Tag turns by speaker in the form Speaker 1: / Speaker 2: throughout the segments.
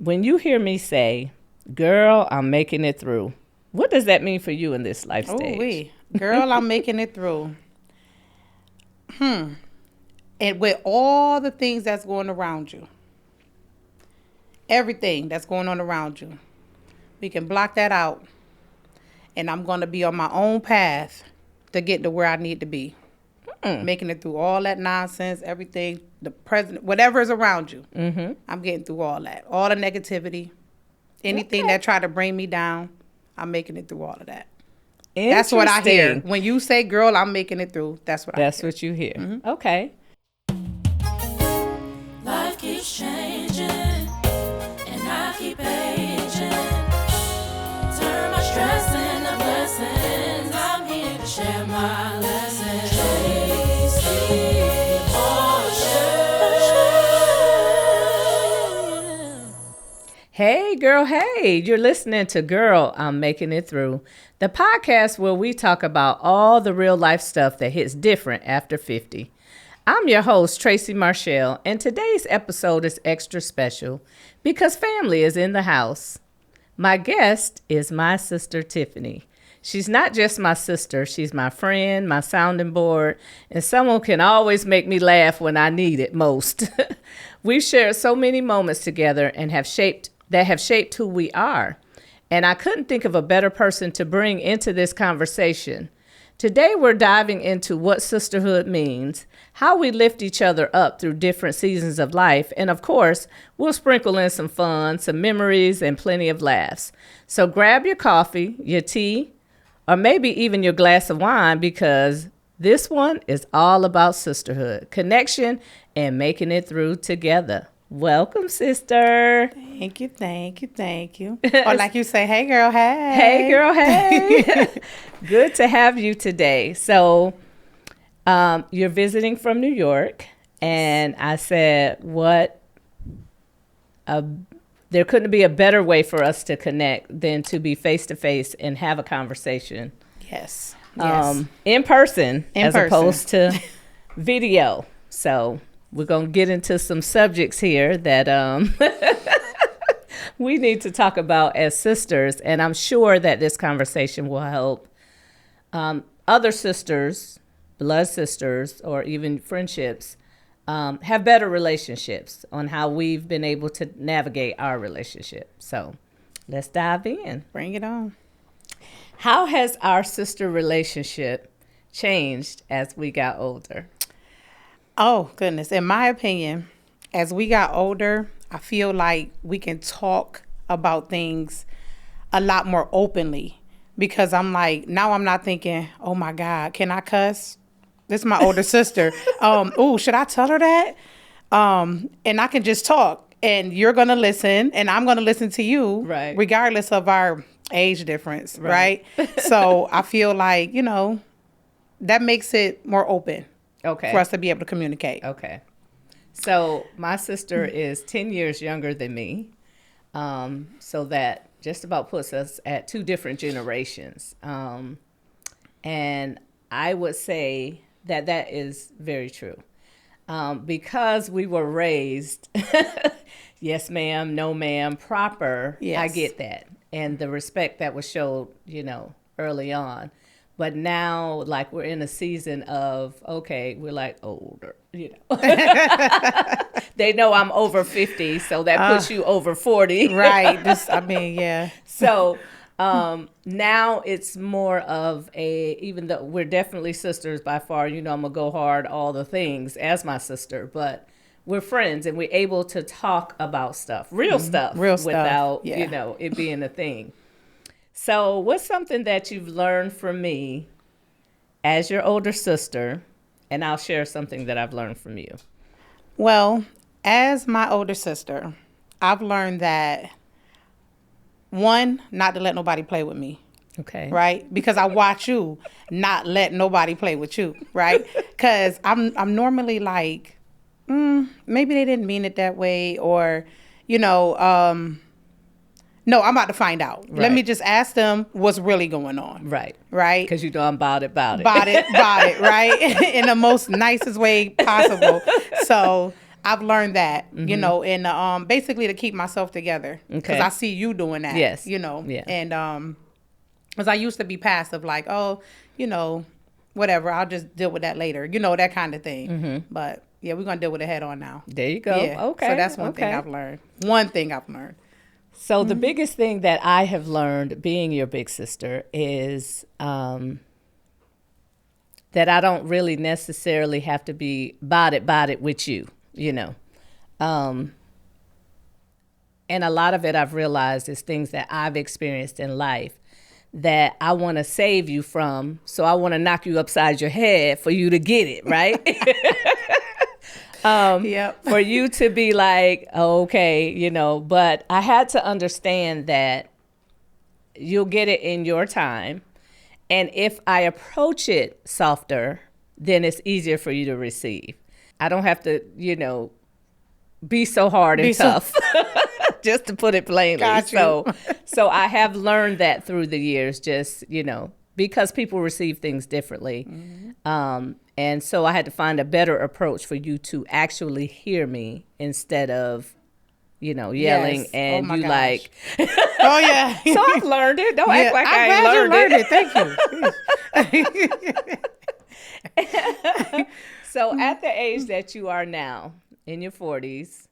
Speaker 1: when you hear me say, girl, I'm making it through, what does that mean for you in this life stage?
Speaker 2: Girl, I'm making it through. And with all the things that's going around you, everything that's going on around you, we can block that out. And I'm going to be on my own path to get to where I need to be. Making it through all that nonsense, everything, the president, whatever is around you. I'm getting through all that. All the negativity, anything that tried to bring me down, I'm making it through all of that. That's what I hear. When you say, girl, I'm making it through, that's what I hear.
Speaker 1: That's what you hear. Okay.
Speaker 3: Life keeps changing, and I keep aging. Turn my stress into blessings. I'm here to share my lessons.
Speaker 1: Hey, girl, hey, you're listening to Girl, I'm Making It Through, the podcast where we talk about all the real life stuff that hits different after 50. I'm your host, Tracy Marshall, and today's episode is extra special because family is in the house. My guest is my sister, Tiffany. She's not just my sister, she's my friend, my sounding board, and someone who can always make me laugh when I need it most. We've shared so many moments together and have shaped who we are. And I couldn't think of a better person to bring into this conversation. Today, we're diving into what sisterhood means, how we lift each other up through different seasons of life, and of course, we'll sprinkle in some fun, some memories, and plenty of laughs. So grab your coffee, your tea, or maybe even your glass of wine, because this one is all about sisterhood, connection, and making it through together. Welcome, sister.
Speaker 2: Thank you. Or like you say, hey, girl, hey.
Speaker 1: Hey, girl, hey. Good to have you today. So you're visiting from New York, and I said, there couldn't be a better way for us to connect than to be face-to-face and have a conversation.
Speaker 2: Yes.
Speaker 1: In person, opposed to video. So we're going to get into some subjects here that we need to talk about as sisters. And I'm sure that this conversation will help other sisters, blood sisters, or even friendships have better relationships on how we've been able to navigate our relationship. So let's dive in.
Speaker 2: Bring it on.
Speaker 1: How has our sister relationship changed as we got older?
Speaker 2: Oh, goodness. In my opinion, as we got older, I feel like we can talk about things a lot more openly, because I'm like, now I'm not thinking, oh my God, can I cuss? This is my older sister. Should I tell her that? And I can just talk, and you're going to listen, and I'm going to listen to you,
Speaker 1: right,
Speaker 2: regardless of our age difference, right? So I feel like, that makes it more open.
Speaker 1: Okay.
Speaker 2: For us to be able to communicate.
Speaker 1: Okay. So my sister is 10 years younger than me. So that just about puts us at two different generations. And I would say that is very true. Because we were raised, yes, ma'am, no, ma'am, proper. Yes. I get that. And the respect that was showed, early on. But now, like, we're in a season of, okay, we're like older, They know I'm over 50, so that puts you over 40.
Speaker 2: Right. Yeah.
Speaker 1: So now it's more of even though we're definitely sisters by far, I'm going to go hard all the things as my sister, but we're friends and we're able to talk about stuff, real stuff, without, it being a thing. So what's something that you've learned from me as your older sister? And I'll share something that I've learned from you.
Speaker 2: Well, as my older sister, I've learned that, one, not to let nobody play with me.
Speaker 1: Okay.
Speaker 2: Right? Because I watch you not let nobody play with you. Right? Because I'm normally like, maybe they didn't mean it that way, or, no, I'm about to find out. Right. Let me just ask them what's really going on.
Speaker 1: Right.
Speaker 2: Right?
Speaker 1: Because I'm about it.
Speaker 2: About it, right? In the most nicest way possible. So I've learned that, you know, and basically to keep myself together. Because I see you doing that.
Speaker 1: Yes.
Speaker 2: You know.
Speaker 1: Yeah.
Speaker 2: And because I used to be passive, like, oh, you know, whatever, I'll just deal with that later. You know, that kind of thing. But yeah, we're going to deal with it head on now.
Speaker 1: There you go.
Speaker 2: Yeah.
Speaker 1: Okay.
Speaker 2: So that's one thing I've learned. One thing I've learned.
Speaker 1: So the biggest thing that I have learned being your big sister is that I don't really necessarily have to be bodied with you, you know. And a lot of it I've realized is things that I've experienced in life that I want to save you from. So I want to knock you upside your head for you to get it, right?
Speaker 2: Yep.
Speaker 1: For you to be like, okay, you know, but I had to understand that you'll get it in your time. And if I approach it softer, then it's easier for you to receive. I don't have to, you know, be so hard and tough, just to put it plainly.
Speaker 2: Got you.
Speaker 1: So I have learned that through the years, just, you know, because people receive things differently. And so I had to find a better approach for you to actually hear me instead of, you know, yelling
Speaker 2: Yes.
Speaker 1: and
Speaker 2: Oh my
Speaker 1: you
Speaker 2: gosh.
Speaker 1: like.
Speaker 2: Oh, yeah.
Speaker 1: So I've learned it. Don't act like I
Speaker 2: I'm
Speaker 1: ain't
Speaker 2: glad
Speaker 1: learned
Speaker 2: you
Speaker 1: it.
Speaker 2: Thank you.
Speaker 1: So at the age that you are now, in your 40s,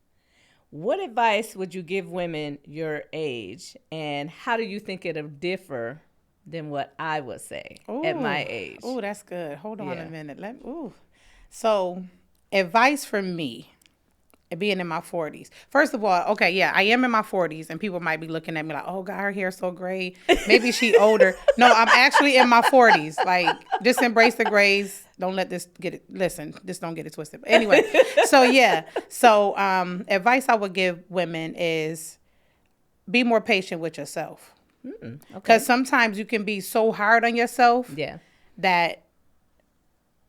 Speaker 1: what advice would you give women your age, and how do you think it'll differ than what I would say at my age?
Speaker 2: Oh, that's good. Hold on
Speaker 1: Yeah.
Speaker 2: a minute. So, advice from me, being in my 40s. First of all, okay, yeah, I am in my 40s, and people might be looking at me like, oh, God, her hair's so great. Maybe she older. No, I'm actually in my 40s. Like, just embrace the grays. Don't let this get it. Listen, just don't get it twisted. But anyway, so yeah. So, advice I would give women is be more patient with yourself.
Speaker 1: Okay.
Speaker 2: Because sometimes you can be so hard on yourself
Speaker 1: Yeah.
Speaker 2: that,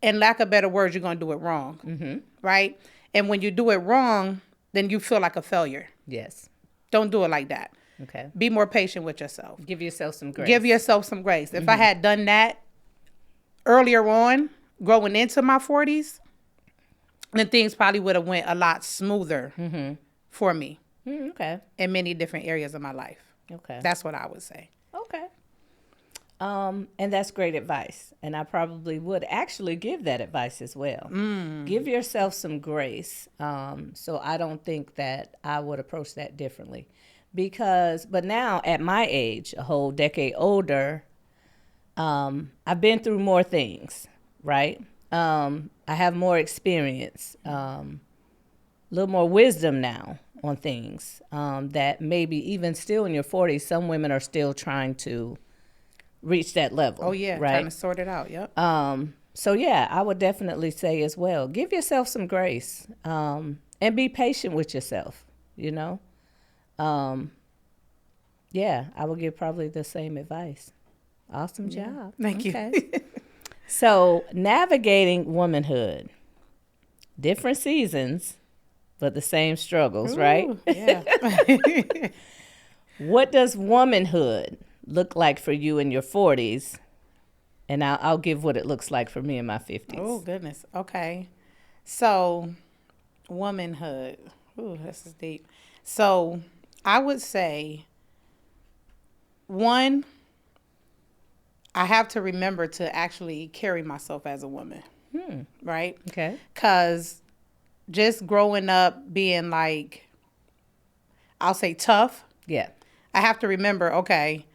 Speaker 2: in lack of better words, you're going to do it wrong. Right? And when you do it wrong, then you feel like a failure.
Speaker 1: Yes.
Speaker 2: Don't do it like that.
Speaker 1: Okay.
Speaker 2: Be more patient with yourself.
Speaker 1: Give yourself some grace.
Speaker 2: Give yourself some grace. If I had done that earlier on, growing into my 40s, then things probably would have went a lot smoother for me
Speaker 1: Okay.
Speaker 2: in many different areas of my life.
Speaker 1: Okay.
Speaker 2: That's what I would say.
Speaker 1: Okay. And that's great advice. And I probably would actually give that advice as well. Give yourself some grace. So I don't think that I would approach that differently. But now at my age, a whole decade older, I've been through more things, right? I have more experience, a little more wisdom now on things that maybe even still in your 40s, some women are still trying to reach that level.
Speaker 2: Oh, yeah.
Speaker 1: Right.
Speaker 2: Trying to sort it out. Yep.
Speaker 1: So yeah, I would definitely say as well, give yourself some grace, and be patient with yourself, you know? Yeah, I would give probably the same advice. Awesome job.
Speaker 2: Thank you.
Speaker 1: So navigating womanhood, different seasons, but the same struggles, right?
Speaker 2: Ooh, yeah.
Speaker 1: What does womanhood look like for you in your 40s? And I'll give what it looks like for me in my 50s.
Speaker 2: Oh, goodness. Okay. So, womanhood. Ooh, this is deep. So, I would say, one, I have to remember to actually carry myself as a woman. Right?
Speaker 1: Okay.
Speaker 2: Because just growing up being like, I'll say tough,
Speaker 1: Yeah.
Speaker 2: I have to remember, okay,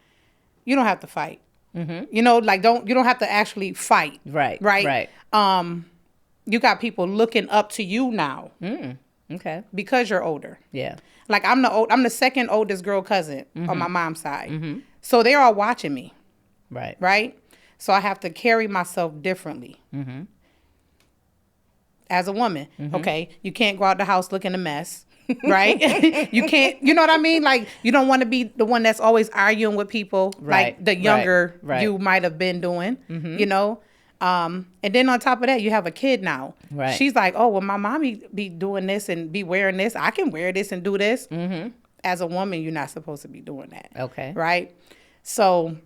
Speaker 2: you don't have to fight. You know, like you don't have to actually fight.
Speaker 1: Right.
Speaker 2: Right.
Speaker 1: Right.
Speaker 2: You got people looking up to you now
Speaker 1: Okay.
Speaker 2: because you're older.
Speaker 1: Yeah.
Speaker 2: Like I'm the second oldest girl cousin on my mom's side. So they're all watching me.
Speaker 1: Right.
Speaker 2: Right. So I have to carry myself differently. As a woman. Okay. You can't go out the house looking a mess. Right? You can't, you know what I mean? Like, you don't want to be the one that's always arguing with people,
Speaker 1: Right,
Speaker 2: like the younger
Speaker 1: right.
Speaker 2: you might have been doing, you know? And then on top of that, you have a kid now.
Speaker 1: Right.
Speaker 2: She's like, oh, well, my mommy be doing this and be wearing this. I can wear this and do this. As a woman, you're not supposed to be doing that.
Speaker 1: Okay.
Speaker 2: Right? So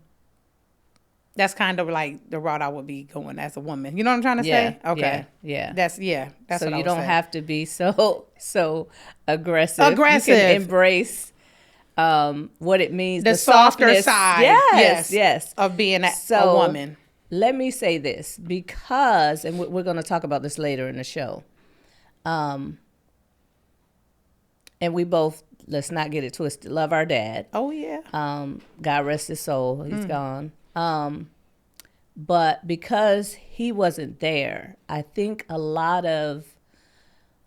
Speaker 2: That's kind of like the route I would be going as a woman. You know what I'm trying to
Speaker 1: Yeah,
Speaker 2: say? Okay.
Speaker 1: yeah.
Speaker 2: That's
Speaker 1: So
Speaker 2: what I
Speaker 1: you
Speaker 2: would
Speaker 1: don't
Speaker 2: say.
Speaker 1: have to be so aggressive.
Speaker 2: Aggressive.
Speaker 1: You can embrace what it means.
Speaker 2: The softer
Speaker 1: softness.
Speaker 2: side.
Speaker 1: Yes.
Speaker 2: Of being a
Speaker 1: So
Speaker 2: woman.
Speaker 1: let me say this because, and we're going to talk about this later in the show. And we both, let's not get it twisted, love our dad.
Speaker 2: Oh, yeah.
Speaker 1: God rest his soul. He's gone. But because he wasn't there, I think a lot of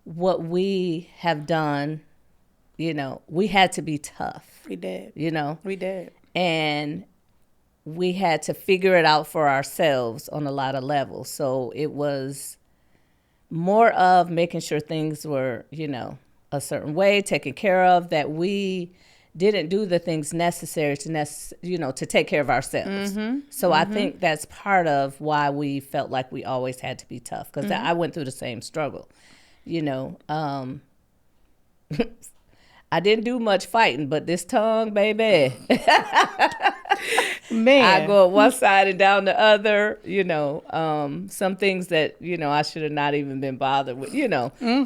Speaker 1: what we have done, we had to be tough.
Speaker 2: We did. We did.
Speaker 1: And we had to figure it out for ourselves on a lot of levels. So it was more of making sure things were, a certain way, taken care of, that we didn't do the things necessary to take care of ourselves. So I think that's part of why we felt like we always had to be tough, because I went through the same struggle. I didn't do much fighting, but this tongue, baby,
Speaker 2: Man.
Speaker 1: I go up one side and down the other, some things that, I should have not even been bothered with,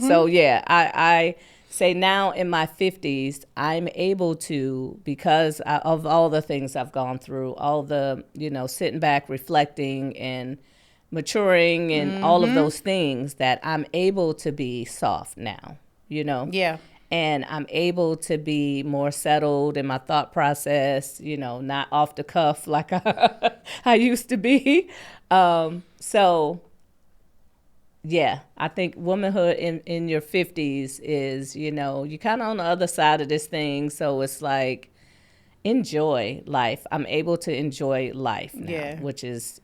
Speaker 1: So yeah, I say now in my 50s, I'm able to, because of all the things I've gone through, all the, sitting back, reflecting and maturing and all of those things, that I'm able to be soft now,
Speaker 2: Yeah.
Speaker 1: And I'm able to be more settled in my thought process, not off the cuff like I used to be. So, yeah, I think womanhood in your 50s is, you're kind of on the other side of this thing. So it's like, enjoy life. I'm able to enjoy life now, which is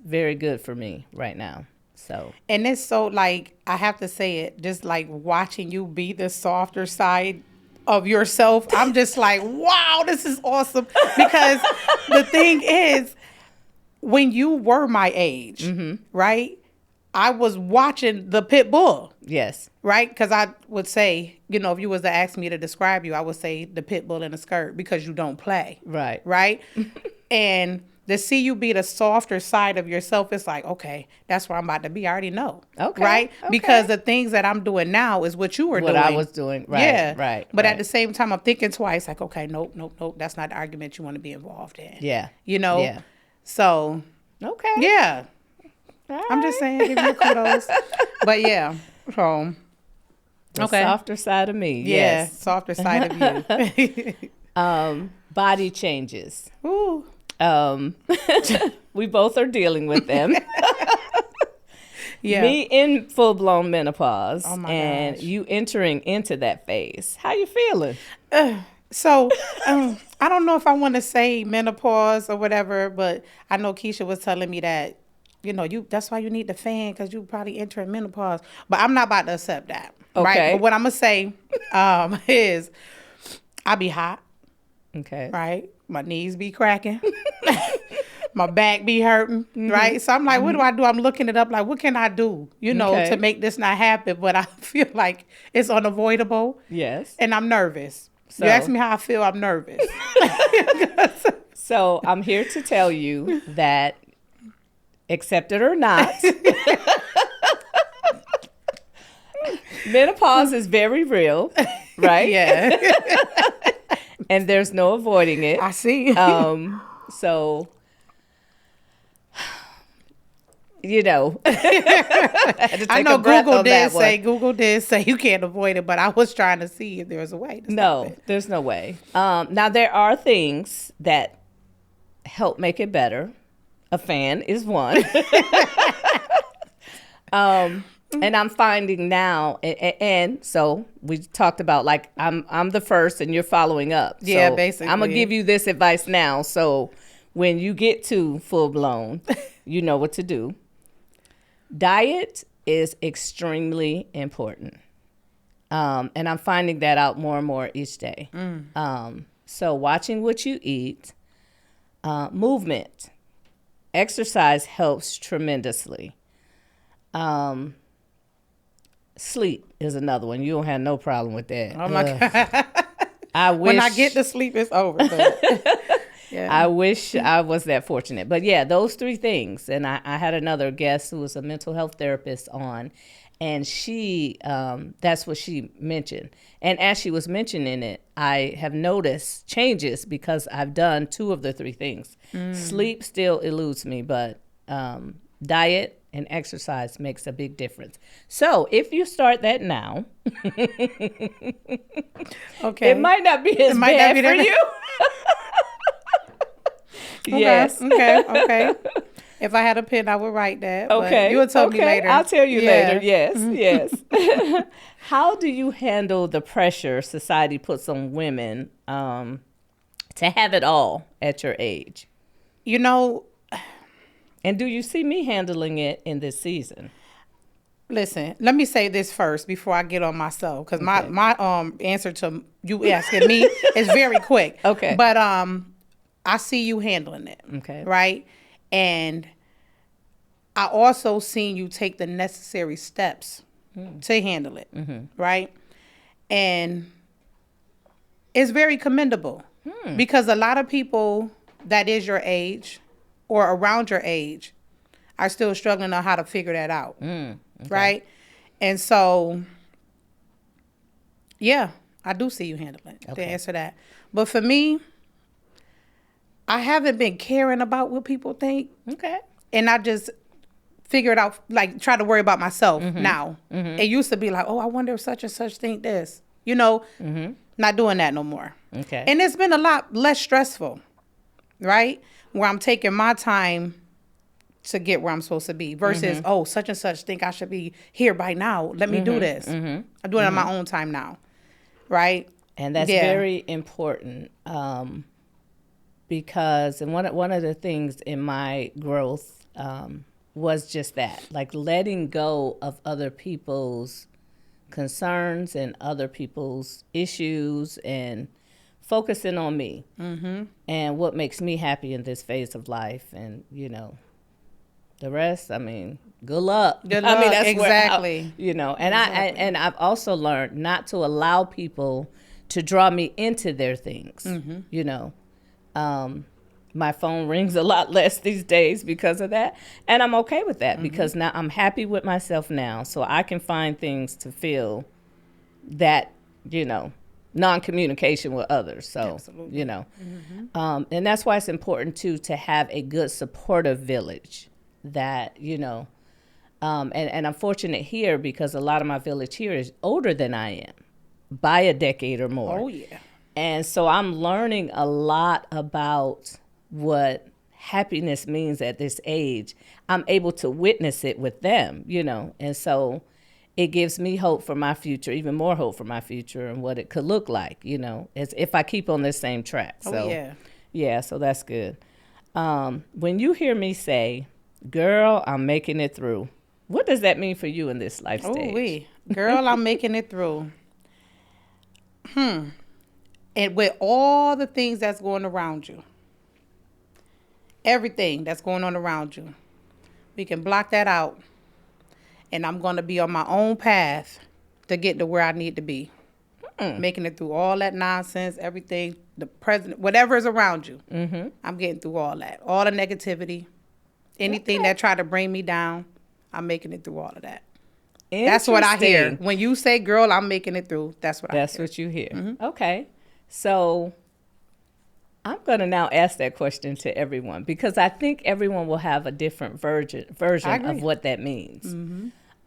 Speaker 1: very good for me right now. So.
Speaker 2: And it's so, like, I have to say it, just like watching you be the softer side of yourself, I'm just like, wow, this is awesome. Because the thing is, when you were my age, right, I was watching the pit bull.
Speaker 1: Yes.
Speaker 2: Right? Because I would say, if you was to ask me to describe you, I would say the pit bull in a skirt, because you don't play.
Speaker 1: Right.
Speaker 2: Right? And to see you be the softer side of yourself, it's like, okay, that's where I'm about to be. I already know.
Speaker 1: Okay.
Speaker 2: Right?
Speaker 1: Okay.
Speaker 2: Because the things that I'm doing now is what you were doing.
Speaker 1: What I was doing. Right.
Speaker 2: Yeah.
Speaker 1: Right.
Speaker 2: But at the same time, I'm thinking twice, like, okay, nope. That's not the argument you want to be involved in.
Speaker 1: Yeah.
Speaker 2: Yeah. So.
Speaker 1: Okay.
Speaker 2: Yeah.
Speaker 1: All
Speaker 2: I'm just saying, give you kudos. But yeah. So.
Speaker 1: The
Speaker 2: Okay.
Speaker 1: softer side of me.
Speaker 2: Yeah.
Speaker 1: Yes.
Speaker 2: Softer side of you.
Speaker 1: Body changes.
Speaker 2: Ooh.
Speaker 1: We both are dealing with them.
Speaker 2: Yeah.
Speaker 1: Me in full-blown menopause,
Speaker 2: Oh my
Speaker 1: and
Speaker 2: gosh.
Speaker 1: you entering into that phase. How you feeling?
Speaker 2: So, I don't know if I want to say menopause or whatever, but I know Keisha was telling me that, that's why you need the fan, because you probably entering menopause. But I'm not about to accept that.
Speaker 1: Okay.
Speaker 2: Right? But what I'm going to say is I be hot,
Speaker 1: Okay.
Speaker 2: right? My knees be cracking. My back be hurting, right? So I'm like, what do I do? I'm looking it up, like, what can I do,
Speaker 1: Okay.
Speaker 2: to make this not happen? But I feel like it's unavoidable.
Speaker 1: Yes.
Speaker 2: And I'm nervous.
Speaker 1: So-
Speaker 2: You ask me how I feel, I'm nervous.
Speaker 1: So I'm here to tell you that, accept it or not, menopause is very real, right?
Speaker 2: Yeah.
Speaker 1: And there's no avoiding it.
Speaker 2: I see.
Speaker 1: So, I had to take
Speaker 2: I know
Speaker 1: a breath
Speaker 2: Google
Speaker 1: on that
Speaker 2: did
Speaker 1: one.
Speaker 2: say you can't avoid it, but I was trying to see if there was a way to stop
Speaker 1: No,
Speaker 2: it.
Speaker 1: there's no way. Now, there are things that help make it better. A fan is one. And I'm finding now, and so we talked about, like, I'm the first and you're following up.
Speaker 2: Yeah,
Speaker 1: So
Speaker 2: basically.
Speaker 1: I'm going to give you this advice now. So when you get to full blown, you know what to do. Diet is extremely important. And I'm finding that out more and more each day. So watching what you eat, movement, exercise helps tremendously. Sleep is another one. You don't have no problem with that.
Speaker 2: Oh my God.
Speaker 1: I wish
Speaker 2: When I get to sleep, it's over. But
Speaker 1: I wish I was that fortunate. But yeah, those 3 things. And I had another guest who was a mental health therapist on, and she, that's what she mentioned. And as she was mentioning it, I have noticed changes because I've done 2 of the 3 things. Sleep still eludes me, but diet and exercise makes a big difference. So if you start that now,
Speaker 2: Okay.
Speaker 1: it might not be as bad for you. Yes.
Speaker 2: Okay. If I had a pen, I would write that.
Speaker 1: Okay.
Speaker 2: But you will tell me later.
Speaker 1: I'll tell you later. Yes. How do you handle the pressure society puts on women to have it all at your age?
Speaker 2: You know,
Speaker 1: and do you see me handling it in this season?
Speaker 2: Listen, let me say this first before I get on myself, because my answer to you asking me is very quick.
Speaker 1: Okay.
Speaker 2: But I see you handling it.
Speaker 1: Okay.
Speaker 2: Right? And I also seen you take the necessary steps to handle it. Right? And it's very commendable because a lot of people that is your age or around your age are still struggling on how to figure that out. Okay. Right? And so, yeah, I do see you handling it, to answer that. But for me, I haven't been caring about what people think. Okay. And I just figure it out, like try to worry about myself now. It used to be like, oh, I wonder if such and such think this. You know, not doing that no more. Okay. And it's been a lot less stressful, right? Where I'm taking my time to get where I'm supposed to be versus, oh, such and such think I should be here by now. Let me do this. I'm doing it on my own time now, right?
Speaker 1: And that's very important because, and one of the things in my growth was just that, like letting go of other people's concerns and other people's issues and focusing on me and what makes me happy in this phase of life. And, you know, the rest, I mean, good luck.
Speaker 2: Good luck.
Speaker 1: I mean, that's
Speaker 2: exactly.
Speaker 1: You know, and I've also learned not to allow people to draw me into their things. You know, my phone rings a lot less these days because of that. And I'm okay with that because now I'm happy with myself now. So I can find things to fill that, you know, non-communication with others. So, absolutely. You know, and that's why it's important too, to have a good supportive village that, you know, and I'm fortunate here because a lot of my village here is older than I am by a decade or more. Oh, yeah. And so I'm learning a lot about what happiness means at this age. I'm able to witness it with them, you know, and so it gives me hope for my future, even more hope for my future and what it could look like, you know, as if I keep on this same track. So, yeah, so that's good. When you hear me say, girl, I'm making it through, what does that mean for you in this life stage?
Speaker 2: Girl, I'm making it through. And with all the things that's going around you, everything that's going on around you, we can block that out. And I'm going to be on my own path to get to where I need to be. Making it through all that nonsense, everything, the president, whatever is around you. I'm getting through all that. All the negativity, anything that tried to bring me down, I'm making it through all of that. That's what I hear. When you say, girl, I'm making it through, that's what I hear.
Speaker 1: That's what you hear. Okay. So I'm going to now ask that question to everyone because I think everyone will have a different version of what that means.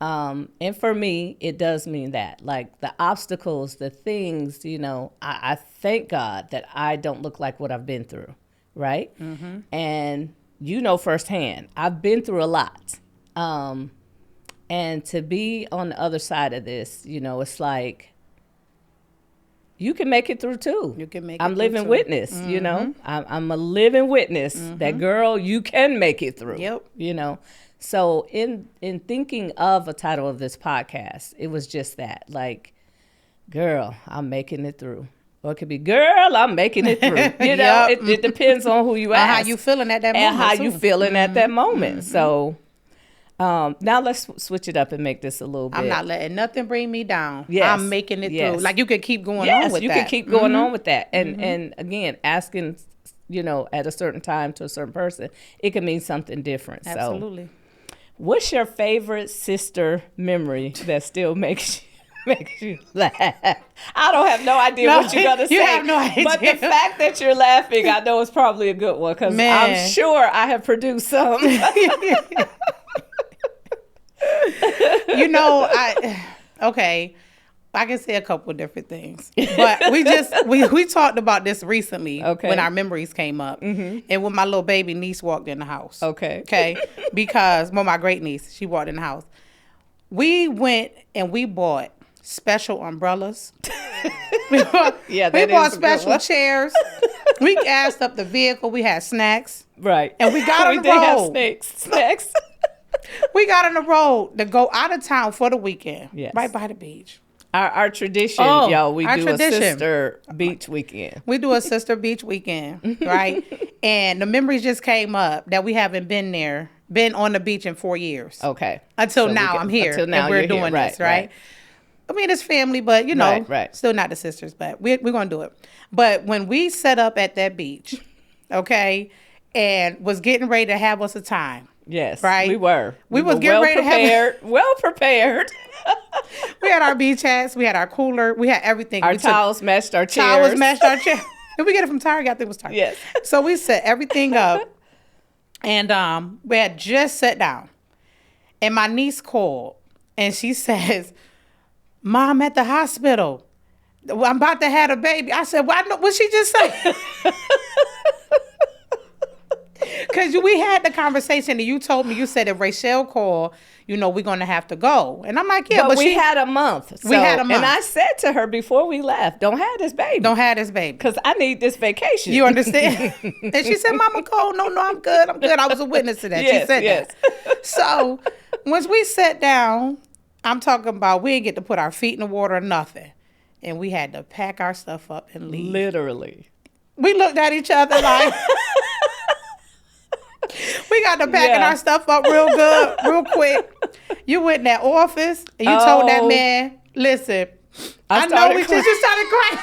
Speaker 1: And for me, it does mean that, like the obstacles, the things, you know, I thank God that I don't look like what I've been through, right? And you know firsthand, I've been through a lot. And to be on the other side of this, you know, it's like, you can make it through too.
Speaker 2: You can make it
Speaker 1: I'm living witness, you know. I'm a living witness that, girl, you can make it through.
Speaker 2: Yep.
Speaker 1: You know. So in thinking of a title of this podcast, it was just that, like, girl, I'm making it through. Or it could be, girl, I'm making it through. You know, it depends on who you ask.
Speaker 2: How you feeling at that moment.
Speaker 1: And how you feeling at that moment. So now let's switch it up and make this a little bit.
Speaker 2: I'm not letting nothing bring me down. Yes. I'm making it through. Like you can keep going on with that.
Speaker 1: Yes, you can keep going on with that. And again, asking at a certain time to a certain person, it can mean something different.
Speaker 2: Absolutely.
Speaker 1: So, what's your favorite sister memory that still makes you laugh? I don't have no idea what you're gonna say.
Speaker 2: You have no idea.
Speaker 1: But the fact that you're laughing, I know it's probably a good one because I'm sure I have produced some.
Speaker 2: Okay. I can say a couple of different things, but we talked about this recently when our memories came up, and when my little baby niece walked in the house. Okay, because my great niece, she walked in the house. We went and we bought special umbrellas. we bought special chairs. We gassed up the vehicle. We had snacks.
Speaker 1: Right,
Speaker 2: and we got on the road.
Speaker 1: Have snacks.
Speaker 2: We got on the road to go out of town for the weekend. Yes. Right by the beach.
Speaker 1: Our tradition, y'all, we do a sister beach weekend.
Speaker 2: We do a sister beach weekend, right? And the memories just came up that we haven't been on the beach in 4 years.
Speaker 1: Okay.
Speaker 2: Until now, I'm here. Until now, and we're doing this, right? I mean, it's family, but, still not the sisters, but we're going to do it. But when we set up at that beach, okay, and was getting ready to have us a time.
Speaker 1: Yes,
Speaker 2: right.
Speaker 1: We were
Speaker 2: getting ready to have
Speaker 1: well prepared.
Speaker 2: We had our beach hats. We had our cooler. We had everything.
Speaker 1: Our towels matched our chairs.
Speaker 2: Did we get it from Target? I think it was Target.
Speaker 1: Yes.
Speaker 2: So we set everything up, and we had just sat down, and my niece called, and she says, "Mom at the hospital. I'm about to have a baby." I said, "What she just say?" Because we had the conversation and you told me, you said if Rachel called, we're going to have to go. And I'm like, yeah,
Speaker 1: but we had a month.
Speaker 2: We had a month.
Speaker 1: And I said to her before we left, don't have this baby. Because I need this vacation.
Speaker 2: You understand? And she said, Mama Cole, no, I'm good. I was a witness to that.
Speaker 1: Yes,
Speaker 2: she said that. So once we sat down, I'm talking about we didn't get to put our feet in the water or nothing. And we had to pack our stuff up and leave.
Speaker 1: Literally.
Speaker 2: We looked at each other like... We got to packing our stuff up real good, real quick. You went in that office and you told that man, listen, I know we just started crying.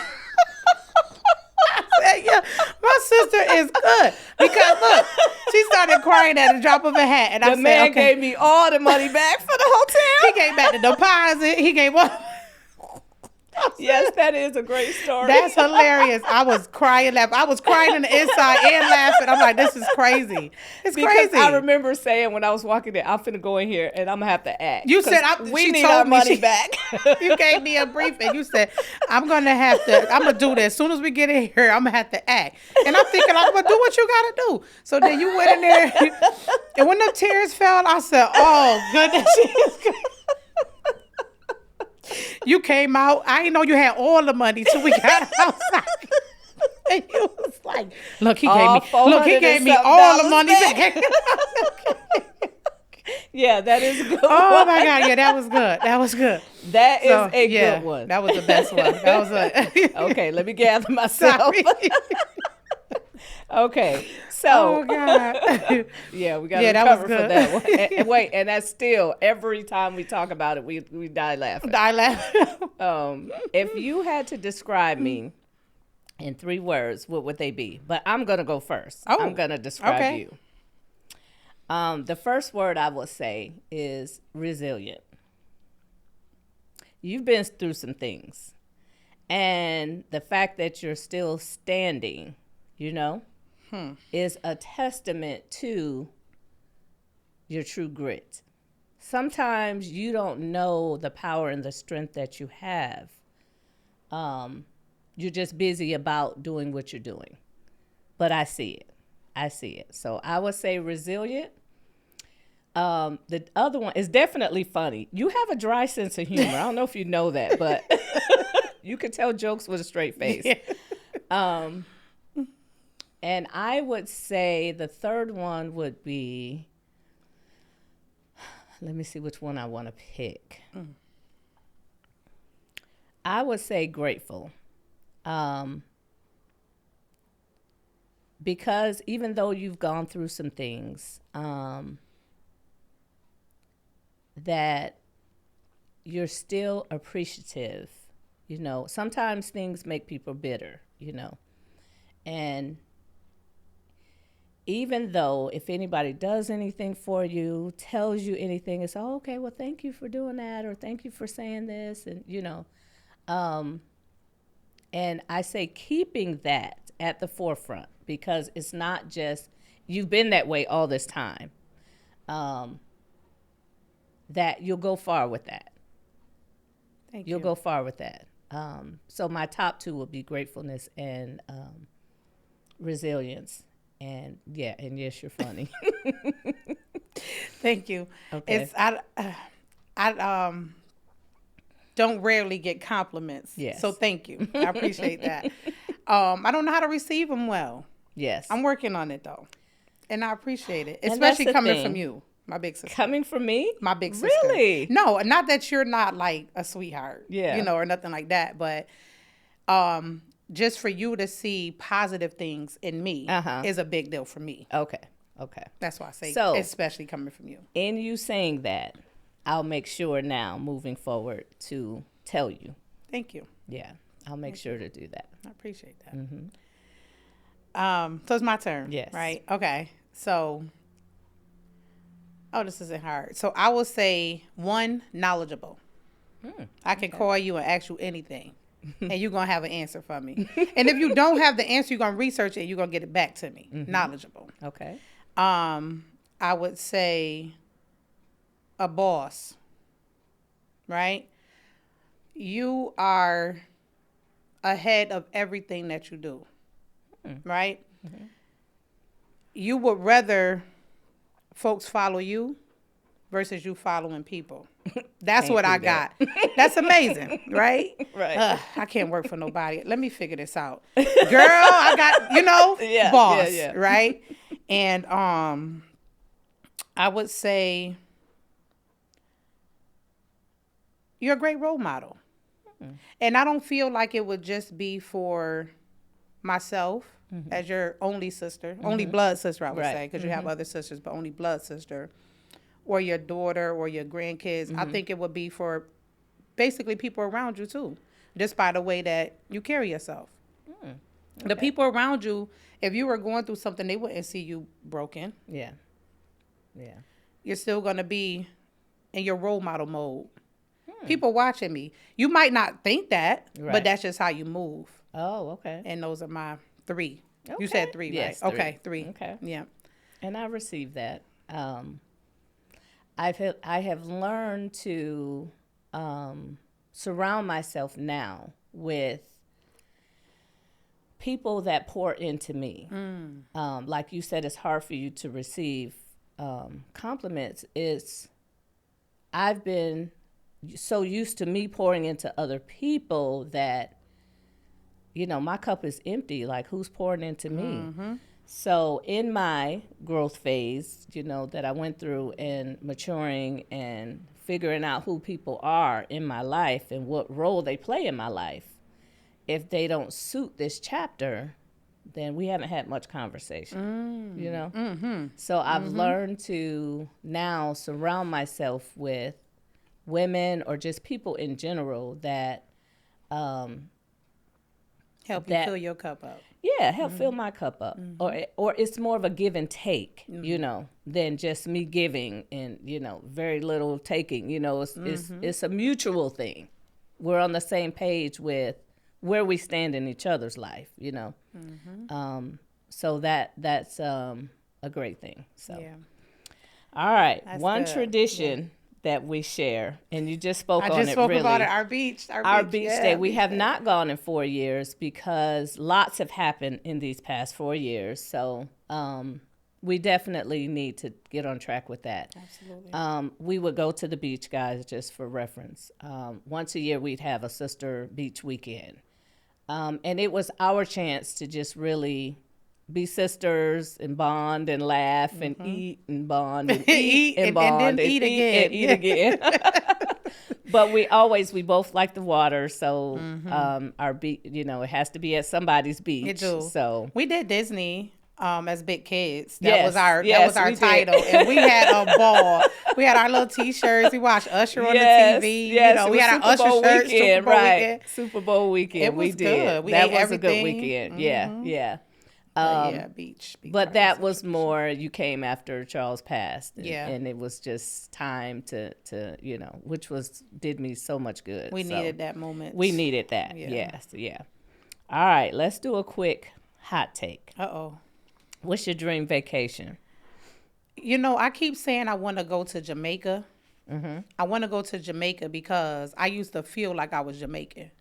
Speaker 2: I said, yeah, my sister is good. Because look, she started crying at the drop of a hat. And
Speaker 1: the man gave me all the money back for the hotel.
Speaker 2: He gave back the deposit. He gave up.
Speaker 1: Yes, that is a great story.
Speaker 2: That's hilarious. I was crying, laughing. I was crying on the inside and laughing. I'm like, this is crazy. It's crazy.
Speaker 1: I remember saying when I was walking there, I'm finna go in here and I'm gonna have to act.
Speaker 2: You said
Speaker 1: we need our money back.
Speaker 2: You gave me a briefing. You said I'm gonna do this. As soon as we get in here, I'm gonna have to act. And I'm thinking, I'm gonna do what you gotta do. So then you went in there, and when the tears fell, I said, oh goodness, she is good. You came out. I didn't know you had all the money till we got outside. And you was like, look, he gave me all the money back.
Speaker 1: Yeah, that is a good one.
Speaker 2: Oh my God, yeah, that was good.
Speaker 1: That is a good one.
Speaker 2: That was the best one. That was
Speaker 1: okay, let me gather myself. Okay, so
Speaker 2: oh God,
Speaker 1: yeah, we got to recover for that one. And wait, and that's still every time we talk about it, we die laughing. If you had to describe me in 3 words, what would they be? But I'm gonna go first. I'm gonna describe you. The first word I will say is resilient. You've been through some things, and the fact that you're still standing, is a testament to your true grit. Sometimes you don't know the power and the strength that you have. You're just busy about doing what you're doing. But I see it. So I would say resilient. The other one is definitely funny. You have a dry sense of humor. I don't know if you know that, but you can tell jokes with a straight face. Yeah. And I would say the third one would be, let me see which one I want to pick. I would say grateful. Because even though you've gone through some things, that you're still appreciative. Sometimes things make people bitter, and even though if anybody does anything for you, tells you anything, it's, oh, okay, well, thank you for doing that, or thank you for saying this, and and I say keeping that at the forefront, because it's not just you've been that way all this time. That you'll go far with that. You'll go far with that. So my top two will be gratefulness and resilience. And and yes, you're funny.
Speaker 2: Thank you.
Speaker 1: Okay.
Speaker 2: It's I don't rarely get compliments.
Speaker 1: Yes.
Speaker 2: So thank you. I appreciate that. I don't know how to receive them well.
Speaker 1: Yes.
Speaker 2: I'm working on it though, and I appreciate it,
Speaker 1: And that's
Speaker 2: especially
Speaker 1: the
Speaker 2: coming
Speaker 1: thing.
Speaker 2: from you, my big sister.
Speaker 1: Coming from me?
Speaker 2: My big sister.
Speaker 1: Really?
Speaker 2: No, not that you're not like a sweetheart.
Speaker 1: Yeah.
Speaker 2: Or nothing like that, but just for you to see positive things in me is a big deal for me.
Speaker 1: Okay.
Speaker 2: That's why I say,
Speaker 1: So,
Speaker 2: especially coming from you.
Speaker 1: in you saying that, I'll make sure now, moving forward, to tell you.
Speaker 2: Thank you.
Speaker 1: Yeah. I'll make sure to do that.
Speaker 2: I appreciate that. So it's my turn.
Speaker 1: Yes.
Speaker 2: Right? Okay. So, this isn't hard. So I will say, one, knowledgeable. I can call you and ask you anything, and you're going to have an answer for me. And if you don't have the answer, you're going to research it and you're going to get it back to me. Knowledgeable.
Speaker 1: Okay.
Speaker 2: I would say a boss, right? You are ahead of everything that you do, right? You would rather folks follow you versus you following people. That's what I got. That's amazing, right?
Speaker 1: Right.
Speaker 2: I can't work for nobody. Let me figure this out. Girl, I got, boss, right? And I would say you're a great role model. And I don't feel like it would just be for myself as your only sister, only blood sister, I would say, because you have other sisters, but only blood sister, or your daughter or your grandkids. I think it would be for basically people around you too, just by the way that you carry yourself. The people around you, if you were going through something, they wouldn't see you broken.
Speaker 1: Yeah.
Speaker 2: You're still going to be in your role model mode. People watching me. You might not think that, but that's just how you move.
Speaker 1: Oh, okay.
Speaker 2: And those are my three.
Speaker 1: Okay.
Speaker 2: You said three,
Speaker 1: Yes,
Speaker 2: right?
Speaker 1: three.
Speaker 2: Okay, three.
Speaker 1: Okay.
Speaker 2: Yeah.
Speaker 1: And I received that. I have learned to surround myself now with people that pour into me. Like you said, it's hard for you to receive compliments. I've been so used to me pouring into other people that, my cup is empty. Like, who's pouring into me? So in my growth phase, that I went through and maturing and figuring out who people are in my life and what role they play in my life, if they don't suit this chapter, then we haven't had much conversation, So I've learned to now surround myself with women or just people in general that
Speaker 2: help you fill your cup up.
Speaker 1: Yeah, help fill my cup up. Or it's more of a give and take, than just me giving and, very little taking. It's a mutual thing. We're on the same page with where we stand in each other's life, So that's a great thing. So, all right,
Speaker 2: That's
Speaker 1: one
Speaker 2: good.
Speaker 1: tradition that we share, and you just spoke on it.
Speaker 2: I just spoke
Speaker 1: really.
Speaker 2: about it. Our beach
Speaker 1: Day. We have not gone in 4 years because lots have happened in these past 4 years. So we definitely need to get on track with that.
Speaker 2: Absolutely.
Speaker 1: We would go to the beach, guys, just for reference. Once a year, we'd have a sister beach weekend. And it was our chance to just really be sisters and bond and laugh and eat and bond and eat and bond
Speaker 2: and then eat again.
Speaker 1: And eat again. But we both like the water, so our beach, it has to be at somebody's beach.
Speaker 2: It do.
Speaker 1: So
Speaker 2: we did Disney as big kids.
Speaker 1: Yes,
Speaker 2: That was our title, and we had a ball. We had our little T-shirts. We watched Usher on the TV.
Speaker 1: Yes,
Speaker 2: we had our
Speaker 1: Super Bowl
Speaker 2: Usher shirts.
Speaker 1: weekend,
Speaker 2: Super Bowl
Speaker 1: right?
Speaker 2: weekend.
Speaker 1: Super Bowl weekend.
Speaker 2: It was
Speaker 1: we did.
Speaker 2: good. We
Speaker 1: that
Speaker 2: ate
Speaker 1: was
Speaker 2: everything.
Speaker 1: a good weekend. Yeah.
Speaker 2: Yeah, beach.
Speaker 1: But that was more, you came after Charles passed.
Speaker 2: Yeah.
Speaker 1: And it was just time to which did me so much good.
Speaker 2: We needed that moment.
Speaker 1: We needed that.
Speaker 2: Yeah.
Speaker 1: Yes. Yeah. All right. Let's do a quick hot take.
Speaker 2: Uh-oh.
Speaker 1: What's your dream vacation?
Speaker 2: I keep saying I want to go to Jamaica. Mm-hmm. I want to go to Jamaica because I used to feel like I was Jamaican.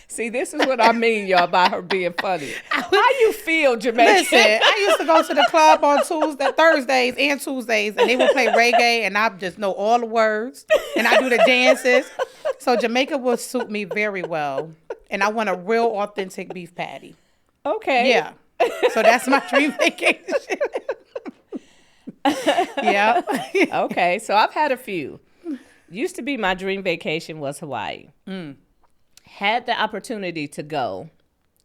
Speaker 1: See, this is what I mean, y'all, by her being funny. How you feel, Jamaican?
Speaker 2: Listen, I used to go to the club on Thursdays and Tuesdays, and they would play reggae, and I just know all the words, and I do the dances. So Jamaica would suit me very well, and I want a real authentic beef patty.
Speaker 1: Okay.
Speaker 2: Yeah. So that's my dream vacation. Yeah.
Speaker 1: Okay, so I've had a few. Used to be my dream vacation was Hawaii. Had the opportunity to go,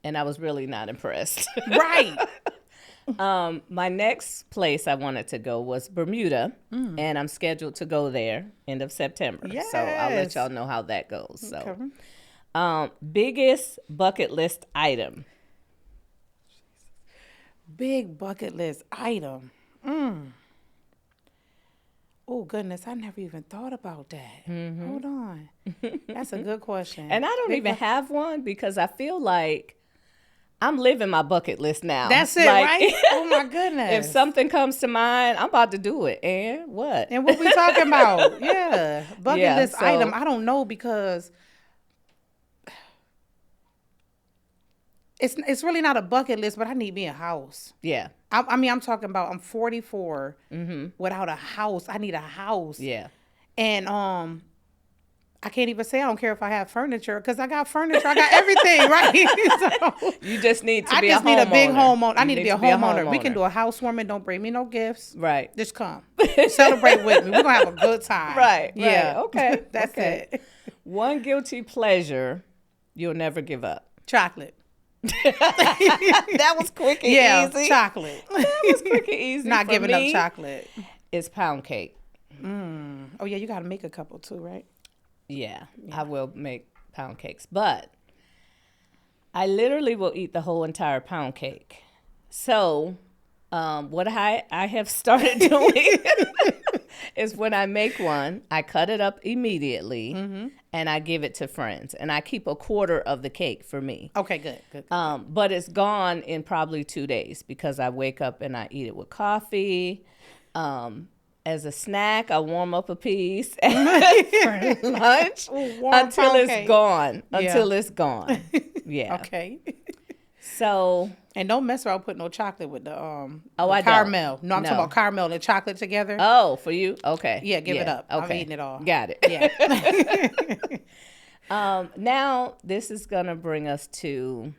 Speaker 1: and I was really not impressed.
Speaker 2: Right.
Speaker 1: My next place I wanted to go was Bermuda, and I'm scheduled to go there end of September.
Speaker 2: Yes.
Speaker 1: So I'll let y'all know how that goes. So,
Speaker 2: Okay.
Speaker 1: Biggest bucket list item.
Speaker 2: Big bucket list item. Oh, goodness. I never even thought about that. Hold on. That's a good question.
Speaker 1: And I don't even have one because I feel like I'm living my bucket list now.
Speaker 2: That's it,
Speaker 1: Like,
Speaker 2: right? Oh, my goodness.
Speaker 1: If something comes to mind, I'm about to do it. And what?
Speaker 2: And what we talking about? Yeah. Bucket list
Speaker 1: so-
Speaker 2: item. I don't know because it's really not a bucket list, but I need me a house.
Speaker 1: Yeah.
Speaker 2: I mean, I'm talking about I'm 44 without a house. I need a house.
Speaker 1: Yeah.
Speaker 2: And I can't even say I don't care if I have furniture because I got furniture. I got everything, right? So,
Speaker 1: You just need to
Speaker 2: I
Speaker 1: be
Speaker 2: just
Speaker 1: a
Speaker 2: need a big
Speaker 1: homeowner.
Speaker 2: homeowner. I
Speaker 1: You
Speaker 2: need to be a homeowner. We can
Speaker 1: homeowner.
Speaker 2: do a housewarming. Don't bring me no gifts.
Speaker 1: Right.
Speaker 2: Just come. Celebrate with me. We're going to have a good time.
Speaker 1: Right.
Speaker 2: Yeah.
Speaker 1: Okay.
Speaker 2: That's
Speaker 1: okay.
Speaker 2: it.
Speaker 1: One guilty pleasure you'll never give up.
Speaker 2: Chocolate.
Speaker 1: That was quick and
Speaker 2: Yeah,
Speaker 1: easy.
Speaker 2: chocolate.
Speaker 1: That was quick and easy.
Speaker 2: Not
Speaker 1: For
Speaker 2: giving
Speaker 1: me,
Speaker 2: up chocolate.
Speaker 1: It's pound cake.
Speaker 2: Oh, yeah, you got to make a couple too, right?
Speaker 1: Yeah, I will make pound cakes. But I literally will eat the whole entire pound cake. So what I have started doing is when I make one, I cut it up immediately and I give it to friends. And I keep a quarter of the cake for me.
Speaker 2: Okay, good.
Speaker 1: But it's gone in probably 2 days because I wake up and I eat it with coffee. As a snack, I warm up a piece for lunch
Speaker 2: Warm
Speaker 1: until
Speaker 2: pound
Speaker 1: it's
Speaker 2: cake.
Speaker 1: gone.
Speaker 2: Yeah.
Speaker 1: Until it's gone. Yeah.
Speaker 2: Okay.
Speaker 1: So,
Speaker 2: And don't mess around putting no chocolate with the
Speaker 1: I don't.
Speaker 2: caramel. No, I'm talking
Speaker 1: No.
Speaker 2: about caramel and chocolate together.
Speaker 1: oh, for you? Okay.
Speaker 2: Yeah, give it up. I'm
Speaker 1: Okay.
Speaker 2: eating it all.
Speaker 1: Got it.
Speaker 2: Yeah.
Speaker 1: Now, this is going to bring us to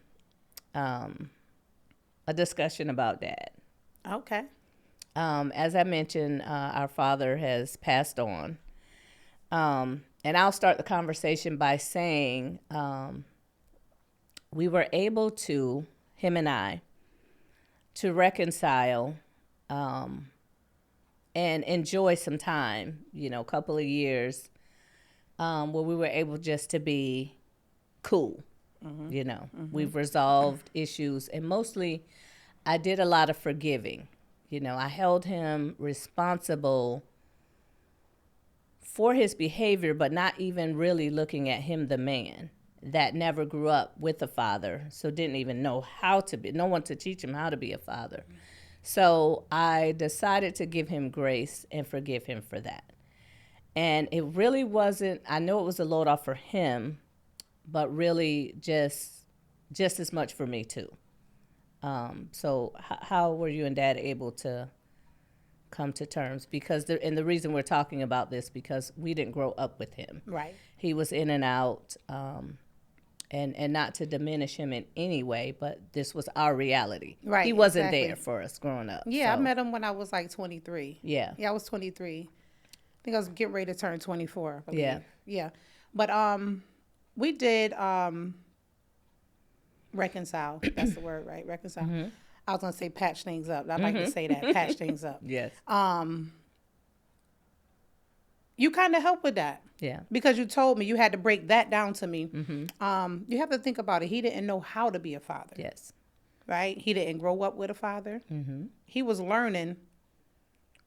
Speaker 1: a discussion about Dad.
Speaker 2: Okay.
Speaker 1: As I mentioned, our father has passed on. And I'll start the conversation by saying we were able to, him and I, to reconcile and enjoy some time, a couple of years where we were able just to be cool. We've resolved issues, and mostly I did a lot of forgiving. I held him responsible for his behavior, but not even really looking at him, the man that never grew up with a father, so didn't even know how to be, no one to teach him how to be a father. So I decided to give him grace and forgive him for that. And it really wasn't, I know it was a load off for him, but really just as much for me too. So how were you and Dad able to come to terms? Because and the reason we're talking about this, because we didn't grow up with him.
Speaker 2: Right.
Speaker 1: He was in and out, and not to diminish him in any way, but this was our reality.
Speaker 2: Right,
Speaker 1: He wasn't
Speaker 2: exactly.
Speaker 1: there for us growing up.
Speaker 2: Yeah,
Speaker 1: so.
Speaker 2: I met him when I was like 23.
Speaker 1: Yeah.
Speaker 2: Yeah, I was 23. I think I was getting ready to turn 24. I believe.
Speaker 1: Yeah.
Speaker 2: Yeah. But we did reconcile. That's the word, right? Reconcile.
Speaker 1: Mm-hmm.
Speaker 2: I was gonna say patch things up. I like to say that, patch things up.
Speaker 1: Yes.
Speaker 2: You kind of helped with that.
Speaker 1: Yeah.
Speaker 2: Because you told me you had to break that down to me.
Speaker 1: Mm-hmm.
Speaker 2: You have to think about it. He didn't know how to be a father.
Speaker 1: Yes.
Speaker 2: right? He didn't grow up with a father. He was learning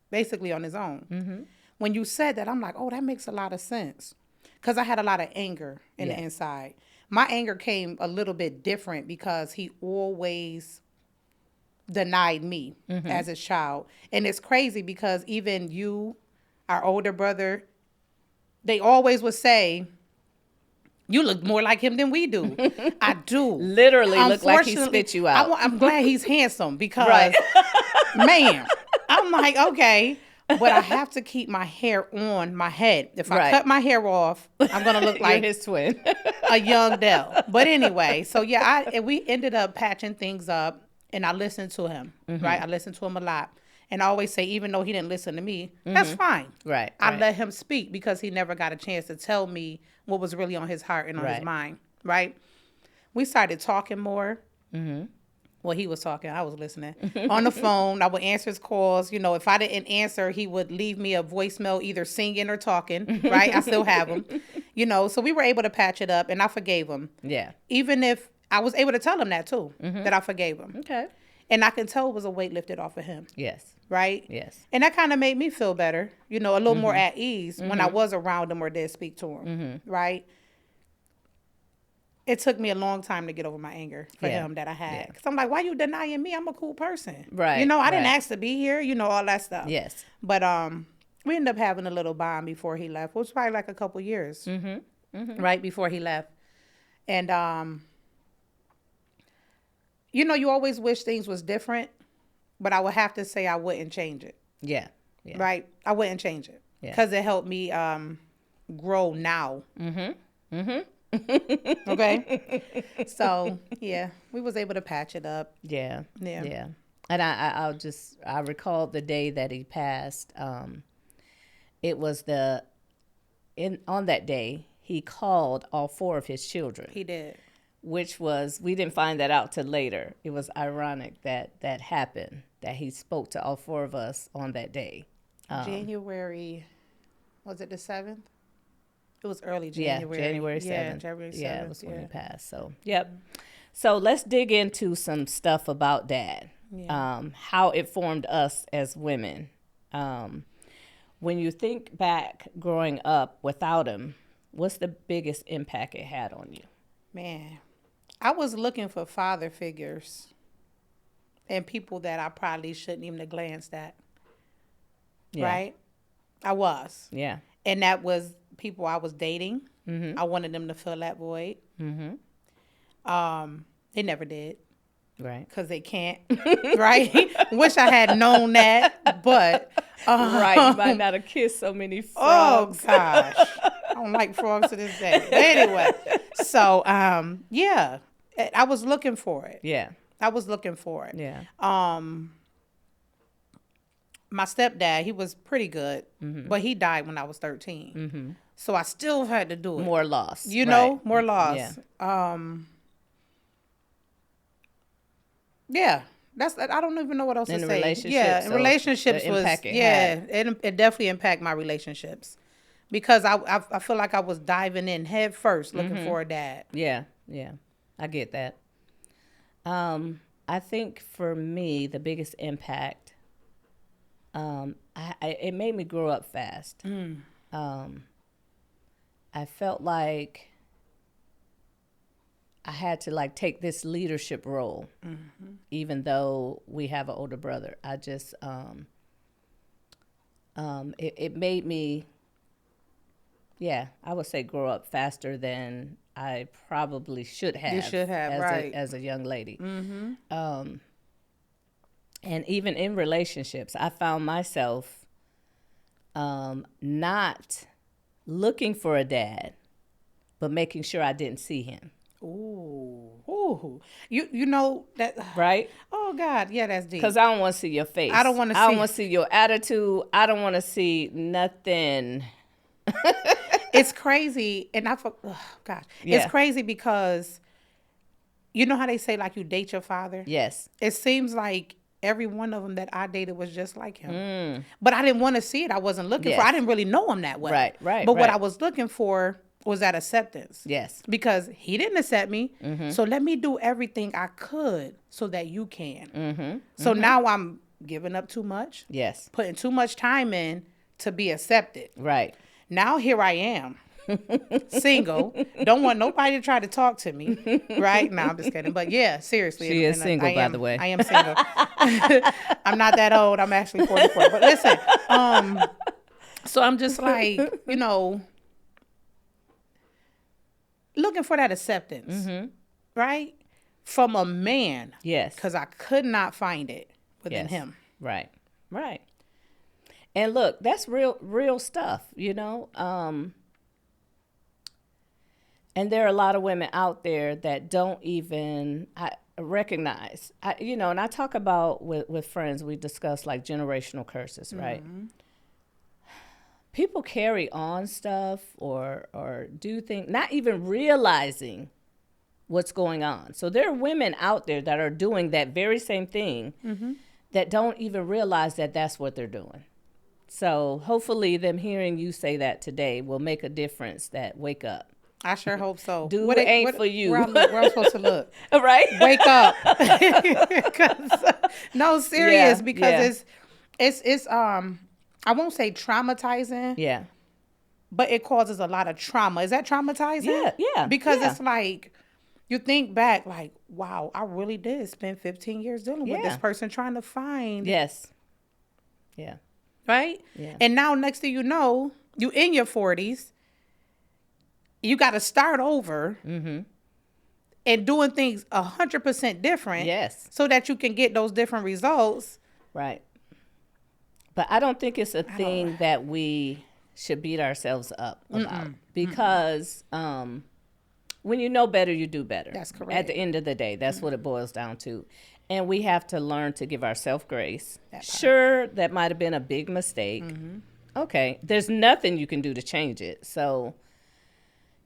Speaker 2: basically on his own. When you said that, I'm like, oh, that makes a lot of sense. Because I had a lot of anger in the inside. My anger came a little bit different because he always denied me as a child. And it's crazy because even you, our older brother, they always would say, you look more like him than we do. I do.
Speaker 1: Literally look like he spit you out.
Speaker 2: I'm glad he's handsome because, man, I'm like, okay, but I have to keep my hair on my head. If I cut my hair off, I'm going to look like
Speaker 1: his twin.
Speaker 2: a young Dell. But anyway, so yeah, we ended up patching things up, and I listened to him, right? I listened to him a lot. And I always say, even though he didn't listen to me, that's fine.
Speaker 1: Right.
Speaker 2: I let him speak because he never got a chance to tell me what was really on his heart and on his mind, right? We started talking more. Well, he was talking. I was listening. On the phone, I would answer his calls. You know, if I didn't answer, he would leave me a voicemail either singing or talking, right? I still have them. You know, so we were able to patch it up, and I forgave him.
Speaker 1: Yeah.
Speaker 2: Even if I was able to tell him that, too, that I forgave him.
Speaker 1: Okay.
Speaker 2: And I can tell it was a weight lifted off of him.
Speaker 1: Yes.
Speaker 2: Right?
Speaker 1: Yes.
Speaker 2: And that kind of made me feel better, you know, a little more at ease when I was around him or did speak to him. Right? It took me a long time to get over my anger for him that I had. Because I'm like, why you denying me? I'm a cool person.
Speaker 1: Right.
Speaker 2: You know, I didn't ask to be here, you know, all that stuff.
Speaker 1: Yes.
Speaker 2: But we ended up having a little bond before he left. It was probably like a couple years. Right before he left. And, you know, you always wish things was different. But I would have to say I wouldn't change it.
Speaker 1: Yeah.
Speaker 2: Right? I wouldn't change it. Because it helped me grow now. Okay? So, yeah. We was able to patch it up.
Speaker 1: Yeah. And I recall the day that he passed. It was on that day, he called all 4 of his children.
Speaker 2: He did.
Speaker 1: Which was, we didn't find that out till later. It was ironic that happened, that he spoke to all 4 of us on that day.
Speaker 2: January, was it the 7th? It was early January.
Speaker 1: Yeah, January 7th.
Speaker 2: Yeah, January 7th.
Speaker 1: Yeah, it was when he passed. So, yep. So let's dig into some stuff about Dad, how it formed us as women. When you think back growing up without him, what's the biggest impact it had on you?
Speaker 2: Man, I was looking for father figures and people that I probably shouldn't even have glanced at. Yeah. Right? I was.
Speaker 1: Yeah.
Speaker 2: And that was people I was dating. I wanted them to fill that void. They never did.
Speaker 1: Right.
Speaker 2: Because they can't. Right? Wish I had known that. But.
Speaker 1: Right. You might not have kissed so many frogs.
Speaker 2: Oh, gosh. I don't like frogs to this day. But anyway. So, yeah. I was looking for it.
Speaker 1: Yeah.
Speaker 2: I was looking for it.
Speaker 1: Yeah.
Speaker 2: My stepdad, he was pretty good. But he died when I was 13. So I still had to do it.
Speaker 1: More loss.
Speaker 2: You know? More loss.
Speaker 1: Yeah.
Speaker 2: Yeah, I don't even know what else to say.
Speaker 1: Relationships.
Speaker 2: Yeah, in relationships was it definitely impacted my relationships because I feel like I was diving in head first looking for a dad.
Speaker 1: Yeah, I get that. I think for me the biggest impact, it made me grow up fast. I felt like I had to take this leadership role, even though we have an older brother. I just, it made me, I would say grow up faster than I probably should have.
Speaker 2: You should have, right.
Speaker 1: As a young lady. And even in relationships, I found myself not looking for a dad, but making sure I didn't see him.
Speaker 2: Ooh. You know that,
Speaker 1: right?
Speaker 2: Oh God, yeah, that's deep.
Speaker 1: Because I don't want to see your face. I don't want to see your attitude. I don't want to see nothing.
Speaker 2: It's crazy, and it's crazy because you know how they say you date your father.
Speaker 1: Yes.
Speaker 2: It seems like every one of them that I dated was just like him, but I didn't want to see it. I wasn't looking for. I didn't really know him that well.
Speaker 1: Right.
Speaker 2: But what I was looking for was that acceptance.
Speaker 1: Yes.
Speaker 2: Because he didn't accept me. So let me do everything I could so that you can. So now I'm giving up too much.
Speaker 1: Yes.
Speaker 2: Putting too much time in to be accepted.
Speaker 1: Right.
Speaker 2: Now here I am. Single. Don't want nobody to try to talk to me. Right? No, I'm just kidding. But yeah, seriously.
Speaker 1: She is single, by the way.
Speaker 2: I am single. I'm not that old. I'm actually 44. But listen, so I'm just like, you know, looking for that acceptance, right? From a man.
Speaker 1: Yes.
Speaker 2: Because I could not find it within him.
Speaker 1: Right. Right. And look, that's real stuff, you know? And there are a lot of women out there that don't even recognize, and I talk about with friends, we discuss like generational curses, right? People carry on stuff or do things, not even realizing what's going on. So there are women out there that are doing that very same thing that don't even realize that that's what they're doing. So hopefully them hearing you say that today will make a difference, that wake up.
Speaker 2: I sure hope so.
Speaker 1: Do what ain't for you.
Speaker 2: Where I'm supposed to look.
Speaker 1: Right?
Speaker 2: Wake up. No, serious, because it's I won't say traumatizing.
Speaker 1: Yeah.
Speaker 2: But it causes a lot of trauma. Is that traumatizing?
Speaker 1: Yeah.
Speaker 2: Because it's like, you think back like, wow, I really did spend 15 years dealing with this person trying to find.
Speaker 1: Yes. Yeah.
Speaker 2: Right?
Speaker 1: Yeah.
Speaker 2: And now next thing you know, you in your 40s, you got to start over and doing things 100% different.
Speaker 1: Yes.
Speaker 2: So that you can get those different results.
Speaker 1: Right. But I don't think it's a thing that we should beat ourselves up about, because when you know better, you do better.
Speaker 2: That's correct.
Speaker 1: At the end of the day, that's what it boils down to. And we have to learn to give ourselves grace. Sure, that might have been a big mistake. Okay, there's nothing you can do to change it. So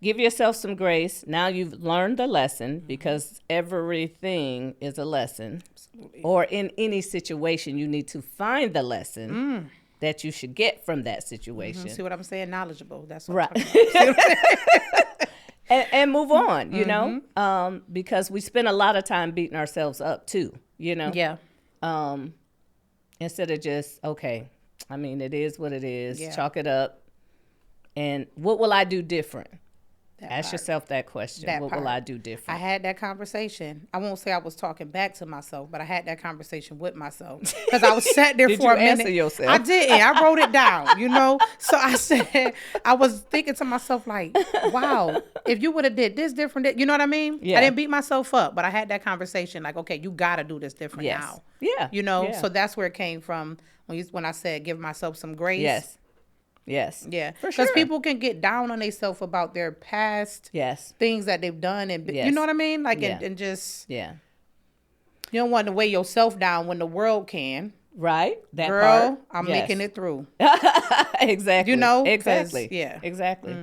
Speaker 1: give yourself some grace. Now you've learned the lesson, because everything is a lesson. Absolutely. Or in any situation, you need to find the lesson that you should get from that situation.
Speaker 2: See what I'm saying? Knowledgeable. That's what
Speaker 1: Right.
Speaker 2: I'm talking about.
Speaker 1: and move on, you know, because we spend a lot of time beating ourselves up too, you know?
Speaker 2: Yeah.
Speaker 1: Instead of just, okay, I mean, it is what it is. Chalk it up. And what will I do different? Ask yourself that question. What will I do different?
Speaker 2: I had that conversation. I won't say I was talking back to myself, but I had that conversation with myself, because I was sat there for a minute.
Speaker 1: Did you answer yourself?
Speaker 2: I didn't. I wrote it down, you know. So I said, I was thinking to myself like, wow, if you would have did this different, you know what I mean?
Speaker 1: Yeah.
Speaker 2: I didn't beat myself up, but I had that conversation like, okay, you got to do this different now.
Speaker 1: Yeah.
Speaker 2: You know,
Speaker 1: Yeah.
Speaker 2: So that's where it came from when I said give myself some grace.
Speaker 1: Yes. Yes.
Speaker 2: Yeah.
Speaker 1: For sure.
Speaker 2: Because people can get down on themselves about their past things that they've done. And you know what I mean? Like, and just, you don't want to weigh yourself down when the world can.
Speaker 1: Right. That
Speaker 2: Girl,
Speaker 1: part.
Speaker 2: I'm making it through.
Speaker 1: Exactly.
Speaker 2: You know?
Speaker 1: Exactly.
Speaker 2: Yeah.
Speaker 1: Exactly.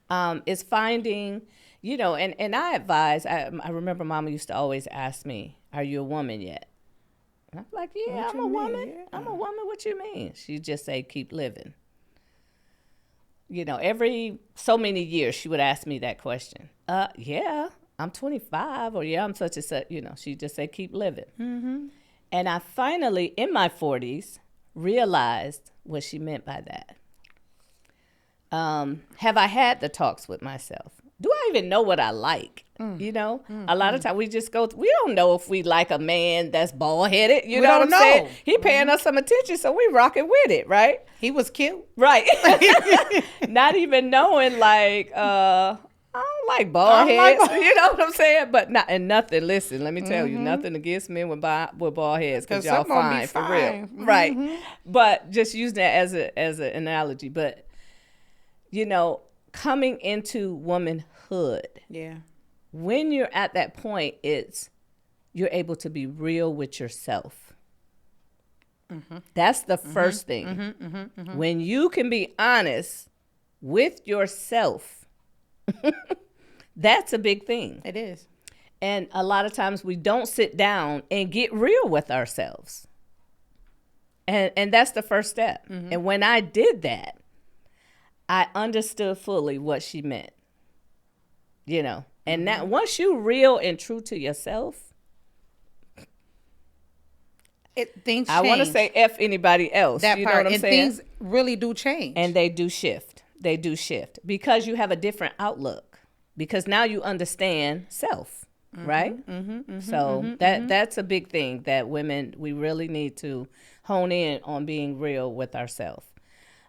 Speaker 1: It's finding, you know, and I advise, I remember Mama used to always ask me, are you a woman yet? And I'm like, yeah, I'm a woman. Yeah. I'm a woman. What you mean? She'd just say, keep living. You know, every so many years she would ask me that question. Yeah, I'm 25, or yeah, I'm such and such. You know, she'd just say, keep living. And I finally, in my 40s, realized what she meant by that. Have I had the talks with myself? Do I even know what I like? You know, a lot of times we just go, we don't know if we like a man that's bald headed. You know what I'm saying? He paying us some attention, so we rocking with it, right?
Speaker 2: He was cute.
Speaker 1: Right. Not even knowing, like, I don't like bald heads. You know what I'm saying? But nothing, listen, let me tell you, nothing against men with bald heads, because y'all fine, for real. Right. But just using that as an analogy. But, you know, coming into womanhood.
Speaker 2: Yeah.
Speaker 1: When you're at that point, you're able to be real with yourself. That's the first thing. When you can be honest with yourself, that's a big thing.
Speaker 2: It is.
Speaker 1: And a lot of times we don't sit down and get real with ourselves. And that's the first step. And when I did that, I understood fully what she meant. you know. And that once you real and true to yourself,
Speaker 2: things change.
Speaker 1: I want to say F anybody else.
Speaker 2: That
Speaker 1: you
Speaker 2: part.
Speaker 1: know what I'm
Speaker 2: and
Speaker 1: saying?
Speaker 2: Things really do change.
Speaker 1: And they do shift. They do shift because you have a different outlook. Because now you understand self, right? So that's a big thing that women, we really need to hone in on being real with ourselves.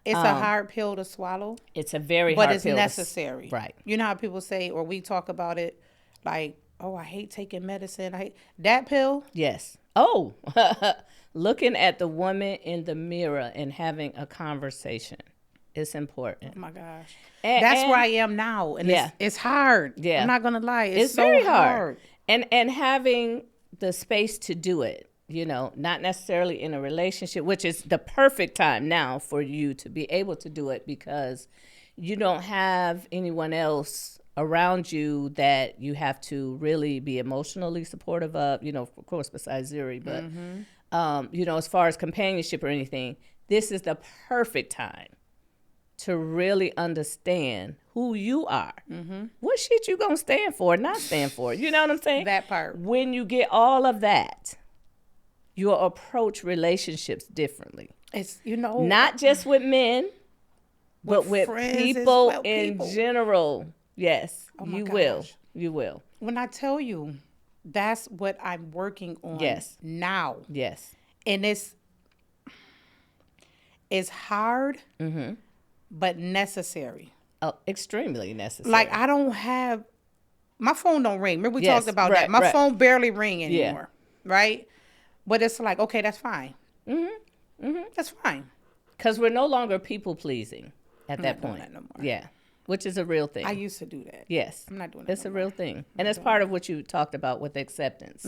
Speaker 2: It's a hard pill to swallow.
Speaker 1: It's a very hard
Speaker 2: but it's
Speaker 1: pill
Speaker 2: necessary.
Speaker 1: Right.
Speaker 2: You know how people say, or we talk about it, like, oh, I hate taking medicine. I hate that pill.
Speaker 1: Yes. Oh, looking at the woman in the mirror and having a conversation is important.
Speaker 2: Oh my gosh.
Speaker 1: And,
Speaker 2: That's where I am now. And it's hard.
Speaker 1: Yeah.
Speaker 2: I'm not going to lie. It's so
Speaker 1: very
Speaker 2: hard.
Speaker 1: And having the space to do it, you know, not necessarily in a relationship, which is the perfect time now for you to be able to do it because you don't have anyone else around you that you have to really be emotionally supportive of, you know, of course, besides Zuri, but, you know, as far as companionship or anything, this is the perfect time to really understand who you are. What shit you gonna stand for, not stand for. You know what I'm saying?
Speaker 2: That part.
Speaker 1: When you get all of that, you'll approach relationships differently.
Speaker 2: It's, you know.
Speaker 1: Not just with men, but with
Speaker 2: friends
Speaker 1: people
Speaker 2: as well,
Speaker 1: in
Speaker 2: people.
Speaker 1: general. Yes,
Speaker 2: Oh my
Speaker 1: you
Speaker 2: gosh.
Speaker 1: will. You will.
Speaker 2: When I tell you, that's what I'm working on now.
Speaker 1: Yes.
Speaker 2: And it's hard, but necessary.
Speaker 1: Oh, extremely necessary.
Speaker 2: Like, I don't have, my phone don't ring. Remember we
Speaker 1: Yes,
Speaker 2: talked about
Speaker 1: right,
Speaker 2: that. My
Speaker 1: right.
Speaker 2: phone barely ring anymore, right? But it's like, okay, that's fine. That's fine.
Speaker 1: Because we're no longer people pleasing at that
Speaker 2: doing
Speaker 1: point.
Speaker 2: that no more.
Speaker 1: Yeah, which is a real thing.
Speaker 2: I used to do that.
Speaker 1: Yes.
Speaker 2: I'm not doing that
Speaker 1: It's
Speaker 2: no
Speaker 1: a real thing. And it's part of what you talked about with acceptance.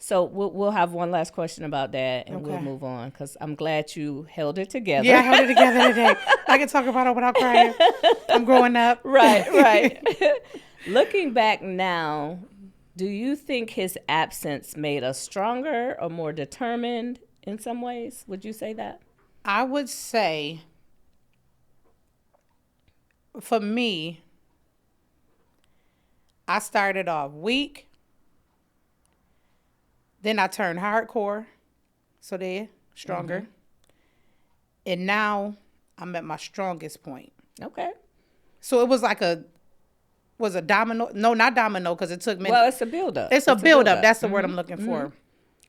Speaker 1: So we'll have one last question about that and we'll
Speaker 2: Okay.
Speaker 1: move on because I'm glad you held it together.
Speaker 2: Yeah, I held it together today. I can talk about it without crying. I'm growing up.
Speaker 1: Right. Looking back now, do you think his absence made us stronger or more determined in some ways? Would you say that?
Speaker 2: I would say, for me, I started off weak. Then I turned hardcore. So there, stronger. And now I'm at my strongest point.
Speaker 1: Okay.
Speaker 2: So it was like a domino. No, not domino, because it took me.
Speaker 1: Well, it's a buildup.
Speaker 2: It's a buildup. That's the word I'm looking for.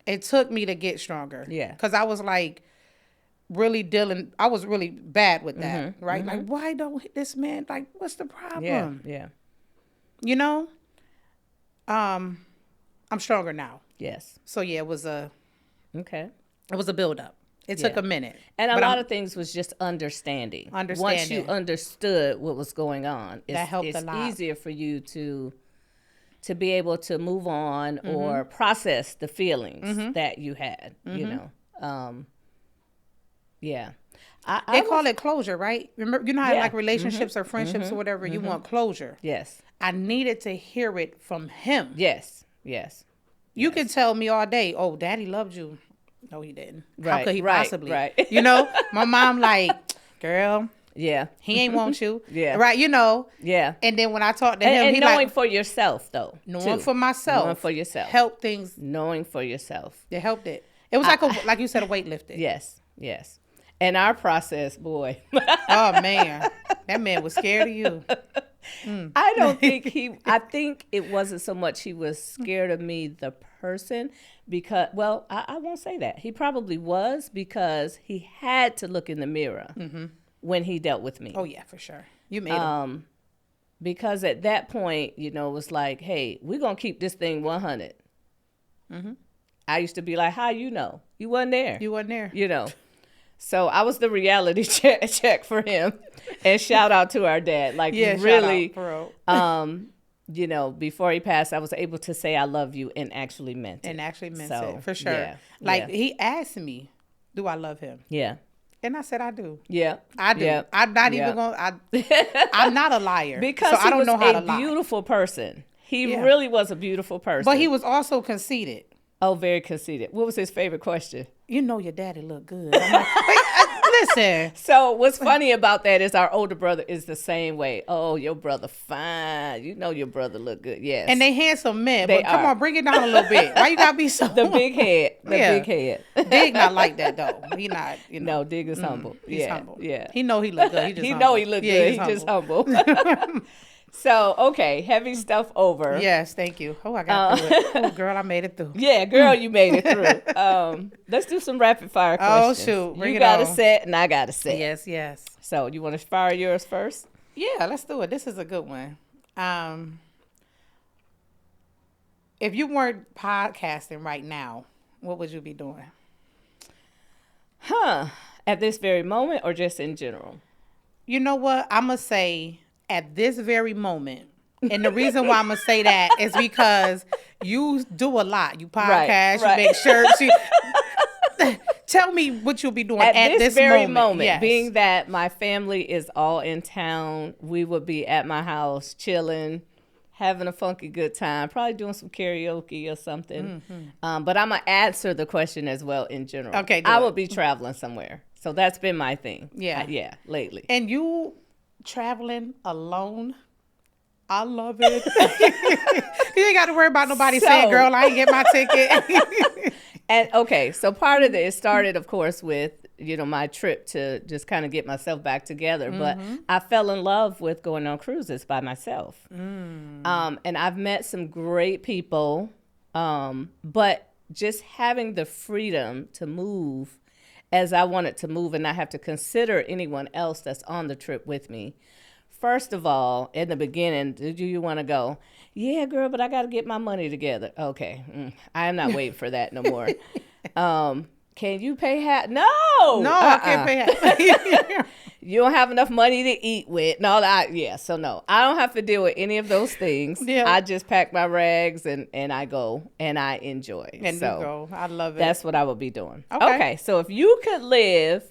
Speaker 2: It took me to get stronger.
Speaker 1: Yeah.
Speaker 2: Because I was like really dealing. I was really bad with that. Right. Like, why don't this man, like, what's the problem?
Speaker 1: Yeah.
Speaker 2: You know? I'm stronger now.
Speaker 1: Yes.
Speaker 2: So yeah, it was a
Speaker 1: Okay.
Speaker 2: buildup. It took a minute.
Speaker 1: And a
Speaker 2: But
Speaker 1: lot
Speaker 2: I'm-
Speaker 1: of things was just understanding. Once
Speaker 2: Understanding.
Speaker 1: you understood what was going on,
Speaker 2: That helped
Speaker 1: it's
Speaker 2: a lot.
Speaker 1: easier for you to be able to move on or process the feelings that you had, you know. Yeah.
Speaker 2: They call it closure, right? Remember, you know how
Speaker 1: Yeah.
Speaker 2: like relationships or friendships or whatever, you want closure.
Speaker 1: Yes.
Speaker 2: I needed to hear it from him.
Speaker 1: Yes.
Speaker 2: You can tell me all day, oh, daddy loved you. No, he didn't. How
Speaker 1: Right,
Speaker 2: could he
Speaker 1: right,
Speaker 2: possibly?
Speaker 1: right.
Speaker 2: You know, my mom like, girl,
Speaker 1: Yeah.
Speaker 2: he ain't want you.
Speaker 1: Yeah.
Speaker 2: Right, you know.
Speaker 1: Yeah.
Speaker 2: And then when I talked to him,
Speaker 1: And
Speaker 2: he
Speaker 1: knowing
Speaker 2: like,
Speaker 1: for yourself, though.
Speaker 2: knowing
Speaker 1: too.
Speaker 2: for myself.
Speaker 1: Knowing for yourself.
Speaker 2: Help things.
Speaker 1: Knowing for yourself.
Speaker 2: It helped it. It was like you said, a weightlifting.
Speaker 1: Yes. And our process, boy.
Speaker 2: Oh, man. That man was scared of you.
Speaker 1: I don't think I think it wasn't so much he was scared of me, the person, because, well, I won't say that. He probably was because he had to look in the mirror when he dealt with me.
Speaker 2: Oh, yeah, for sure. You made him.
Speaker 1: Because at that point, you know, it was like, hey, we're going to keep this thing 100. I used to be like, how you know? You wasn't there.
Speaker 2: You wasn't there.
Speaker 1: You know. So I was the reality check for him. And shout out to our dad. Like,
Speaker 2: Yeah,
Speaker 1: really,
Speaker 2: shout out, for real.
Speaker 1: you know, before he passed, I was able to say I love you and actually meant it.
Speaker 2: And actually meant
Speaker 1: So,
Speaker 2: it, for sure.
Speaker 1: yeah,
Speaker 2: Like,
Speaker 1: yeah.
Speaker 2: he asked me, do I love him?
Speaker 1: Yeah.
Speaker 2: And I said, I do.
Speaker 1: Yeah.
Speaker 2: I do.
Speaker 1: Yeah.
Speaker 2: I'm not
Speaker 1: Yeah.
Speaker 2: even going to, I'm not a liar.
Speaker 1: Because
Speaker 2: so
Speaker 1: he
Speaker 2: I don't
Speaker 1: was
Speaker 2: know how to
Speaker 1: a
Speaker 2: lie.
Speaker 1: beautiful person. He
Speaker 2: Yeah.
Speaker 1: really was a beautiful person.
Speaker 2: But he was also conceited.
Speaker 1: Oh, very conceited. What was his favorite question?
Speaker 2: You know your daddy look good. I'm like, Listen.
Speaker 1: So what's funny about that is our older brother is the same way. Oh, your brother fine. You know your brother look good. Yes.
Speaker 2: And they handsome men.
Speaker 1: They
Speaker 2: But come
Speaker 1: are.
Speaker 2: on, bring it down a little bit. Why you gotta be so
Speaker 1: the big head. The
Speaker 2: Yeah.
Speaker 1: big head.
Speaker 2: Dig not like that though. He not, you know.
Speaker 1: No, Dig is humble.
Speaker 2: He's
Speaker 1: Yeah.
Speaker 2: humble.
Speaker 1: Yeah.
Speaker 2: He know he look good. He just
Speaker 1: He
Speaker 2: humble.
Speaker 1: know he look
Speaker 2: Yeah,
Speaker 1: good.
Speaker 2: he's
Speaker 1: He just humble. So, okay, heavy stuff over.
Speaker 2: Yes, thank you. Oh, I got through it. Oh, girl, I made it through.
Speaker 1: Yeah, girl, you made it through. Let's do some rapid fire questions.
Speaker 2: shoot. Bring
Speaker 1: you
Speaker 2: it
Speaker 1: got a
Speaker 2: on.
Speaker 1: set and I got a set.
Speaker 2: Yes, yes.
Speaker 1: So, you want to fire yours first?
Speaker 2: Yeah, let's do it. This is a good one. If you weren't podcasting right now, what would you be doing?
Speaker 1: At this very moment or just in general?
Speaker 2: You know what? I'm going to say at this very moment. And the reason why I'm going to say that is because you do a lot. You podcast,
Speaker 1: Right.
Speaker 2: you make shirts. Tell me what you'll be doing at this
Speaker 1: very
Speaker 2: moment. Yes.
Speaker 1: Being that my family is all in town, we would be at my house chilling, having a funky good time, probably doing some karaoke or something. But I'm going to answer the question as well in general.
Speaker 2: Okay, do
Speaker 1: I
Speaker 2: it.
Speaker 1: will be traveling somewhere. So that's been my thing.
Speaker 2: Yeah.
Speaker 1: Lately.
Speaker 2: And you traveling alone? I love it. You ain't got to worry about nobody saying, girl, I ain't get my ticket.
Speaker 1: And okay, so part of it started, of course, with, my trip to just kind of get myself back together. But I fell in love with going on cruises by myself. And I've met some great people, but just having the freedom to move as I wanted to move and not have to consider anyone else that's on the trip with me. First of all, in the beginning, do you want to go? Yeah, girl, but I got to get my money together. Okay. I am not waiting for that no more. Can you pay half? No.
Speaker 2: No, I can't pay half.
Speaker 1: You don't have enough money to eat with. No, so no. I don't have to deal with any of those things.
Speaker 2: Yeah.
Speaker 1: I just pack my rags and I go and I enjoy.
Speaker 2: And
Speaker 1: so
Speaker 2: you go. I love it.
Speaker 1: that's what I would be doing.
Speaker 2: Okay.
Speaker 1: So if you could live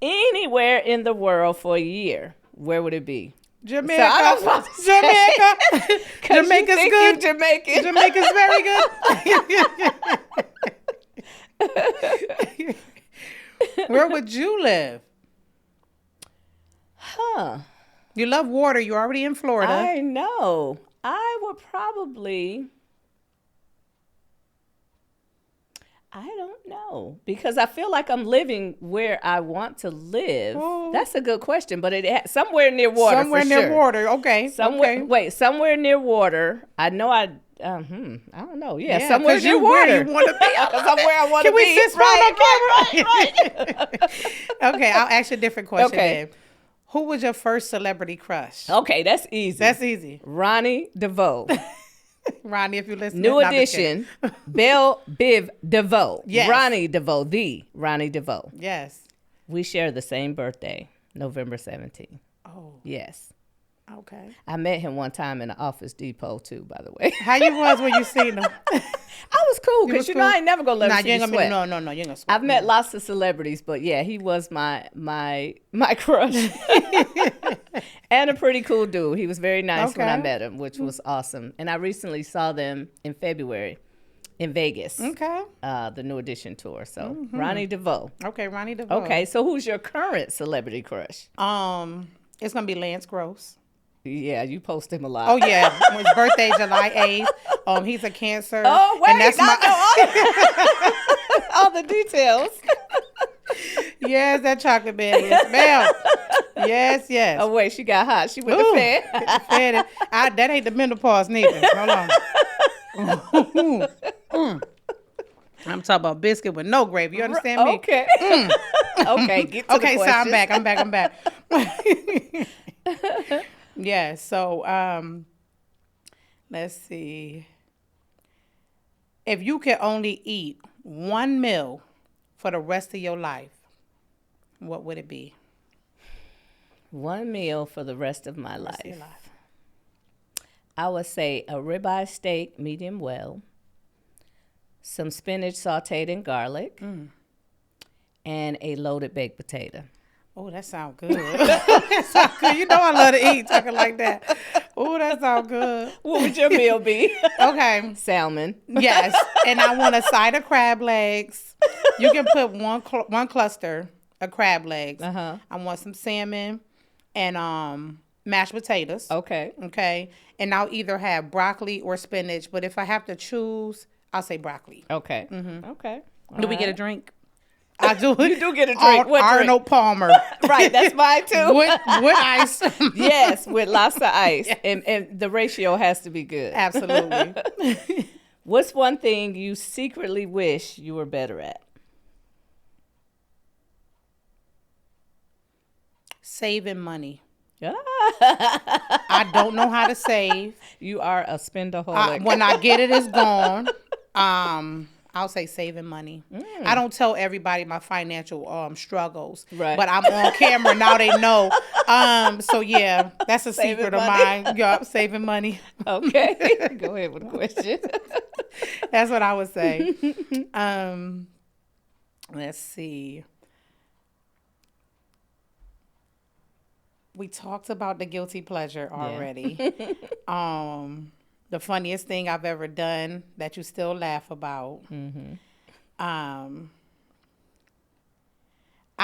Speaker 1: anywhere in the world for a year, where would it be?
Speaker 2: Jamaica.
Speaker 1: So I was about to say,
Speaker 2: Jamaica.
Speaker 1: 'cause
Speaker 2: Jamaica's
Speaker 1: you think
Speaker 2: good.
Speaker 1: you Jamaican.
Speaker 2: Jamaica's very good. Where would you live? You love water. You're already in Florida.
Speaker 1: I know. I would probably. I don't know, because I feel like I'm living where I want to live.
Speaker 2: Oh.
Speaker 1: That's a good question, but somewhere near water.
Speaker 2: Somewhere
Speaker 1: for
Speaker 2: near
Speaker 1: sure.
Speaker 2: water. Okay.
Speaker 1: Somewhere.
Speaker 2: Okay.
Speaker 1: Wait, somewhere near water. I know. I don't know. Yeah,
Speaker 2: Yeah,
Speaker 1: somewhere
Speaker 2: 'cause
Speaker 1: near
Speaker 2: you where
Speaker 1: water.
Speaker 2: you wanna be.
Speaker 1: Somewhere I want to
Speaker 2: Can we
Speaker 1: be.
Speaker 2: sit
Speaker 1: Right.
Speaker 2: Okay, I'll ask you a different question.
Speaker 1: Okay.
Speaker 2: Then. Who was your first celebrity crush?
Speaker 1: Okay, that's easy.
Speaker 2: That's easy.
Speaker 1: Ronnie DeVoe.
Speaker 2: Ronnie, if you listen.
Speaker 1: New edition, Belle Biv DeVoe.
Speaker 2: Yes.
Speaker 1: Ronnie DeVoe, the Ronnie DeVoe.
Speaker 2: Yes.
Speaker 1: We share the same birthday, November 17th.
Speaker 2: Oh,
Speaker 1: Yes.
Speaker 2: okay.
Speaker 1: I met him one time in the Office Depot, too, by the way.
Speaker 2: How you was when you seen him?
Speaker 1: I was cool, because,
Speaker 2: was
Speaker 1: know,
Speaker 2: cool?
Speaker 1: I ain't never going to let
Speaker 2: Nah,
Speaker 1: him
Speaker 2: you
Speaker 1: see
Speaker 2: ain't
Speaker 1: me
Speaker 2: gonna
Speaker 1: sweat.
Speaker 2: be, no, you ain't gonna sweat.
Speaker 1: I've met lots of celebrities, but yeah, he was my crush. And a pretty cool dude. He was very nice when I
Speaker 2: Okay.
Speaker 1: met him, which was awesome. And I recently saw them in February in Vegas.
Speaker 2: Okay.
Speaker 1: The New Edition tour. So Ronnie DeVoe.
Speaker 2: Okay, Ronnie DeVoe.
Speaker 1: Okay, so who's your current celebrity crush?
Speaker 2: It's gonna be Lance Gross.
Speaker 1: Yeah, you post him a lot.
Speaker 2: Oh yeah, his birthday July 8th. He's a Cancer.
Speaker 1: Oh wait,
Speaker 2: and that's
Speaker 1: all the details.
Speaker 2: Yes, that chocolate baby. Yes, ma'am. Yes, yes.
Speaker 1: Oh wait, she got hot. She went
Speaker 2: Ooh,
Speaker 1: to bed.
Speaker 2: fed. That ain't the menopause neither. Hold on. I'm talking about biscuit with no gravy. You understand me?
Speaker 1: Okay. Okay. Get to
Speaker 2: Okay,
Speaker 1: the
Speaker 2: so I'm
Speaker 1: questions.
Speaker 2: back. I'm back. Yeah. So let's see. If you could only eat one meal for the rest of your life, what would it be?
Speaker 1: One meal for the rest of my
Speaker 2: Rest of your
Speaker 1: life.
Speaker 2: life.
Speaker 1: I would say a ribeye steak, medium well, some spinach sauteed in garlic, and a loaded baked potato.
Speaker 2: Oh, that sounds good. That sound good. You know I love to eat talking like that. Oh, that sounds good.
Speaker 1: What would your meal be?
Speaker 2: Okay.
Speaker 1: Salmon.
Speaker 2: Yes, and I want a side of crab legs. You can put one cluster crab legs.
Speaker 1: Uh-huh.
Speaker 2: I want some salmon and mashed potatoes.
Speaker 1: Okay.
Speaker 2: Okay. And I'll either have broccoli or spinach, but if I have to choose, I'll say broccoli.
Speaker 1: Okay. Okay.
Speaker 2: Do we get a drink? I do.
Speaker 1: You do get a drink. What
Speaker 2: Arnold
Speaker 1: drink?
Speaker 2: Palmer.
Speaker 1: Right, that's mine too.
Speaker 2: with ice.
Speaker 1: Yes, with lots of ice. Yes. And the ratio has to be good.
Speaker 2: Absolutely.
Speaker 1: What's one thing you secretly wish you were better at?
Speaker 2: Saving money.
Speaker 1: Ah.
Speaker 2: I don't know how to save.
Speaker 1: You are a spendaholic.
Speaker 2: When I get it, it's gone. I'll say saving money. I don't tell everybody my financial struggles,
Speaker 1: right?
Speaker 2: But I'm on camera now. They know. So yeah, that's a
Speaker 1: saving
Speaker 2: secret
Speaker 1: money.
Speaker 2: of mine. Yup, saving money.
Speaker 1: Okay, go ahead with the question.
Speaker 2: That's what I would say. Let's see. We talked about the guilty pleasure already. Yeah. The funniest thing I've ever done that you still laugh about. I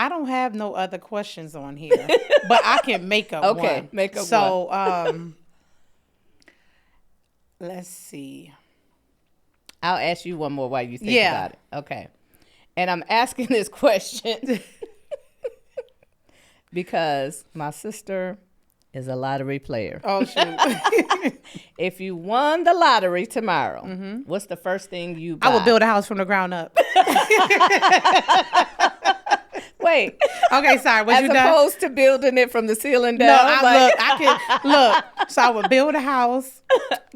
Speaker 2: don't have no other questions on here, but I can make up one.
Speaker 1: Okay, make up one.
Speaker 2: So, let's see.
Speaker 1: I'll ask you one more while you think about it. Okay. And I'm asking this question because my sister is a lottery player.
Speaker 2: Oh, shoot.
Speaker 1: If you won the lottery tomorrow, what's the first thing you buy?
Speaker 2: I would build a house from the ground up.
Speaker 1: Wait.
Speaker 2: Okay, sorry. Was
Speaker 1: As
Speaker 2: you done?
Speaker 1: opposed to building it from the ceiling down?
Speaker 2: No, look. So I would build a house.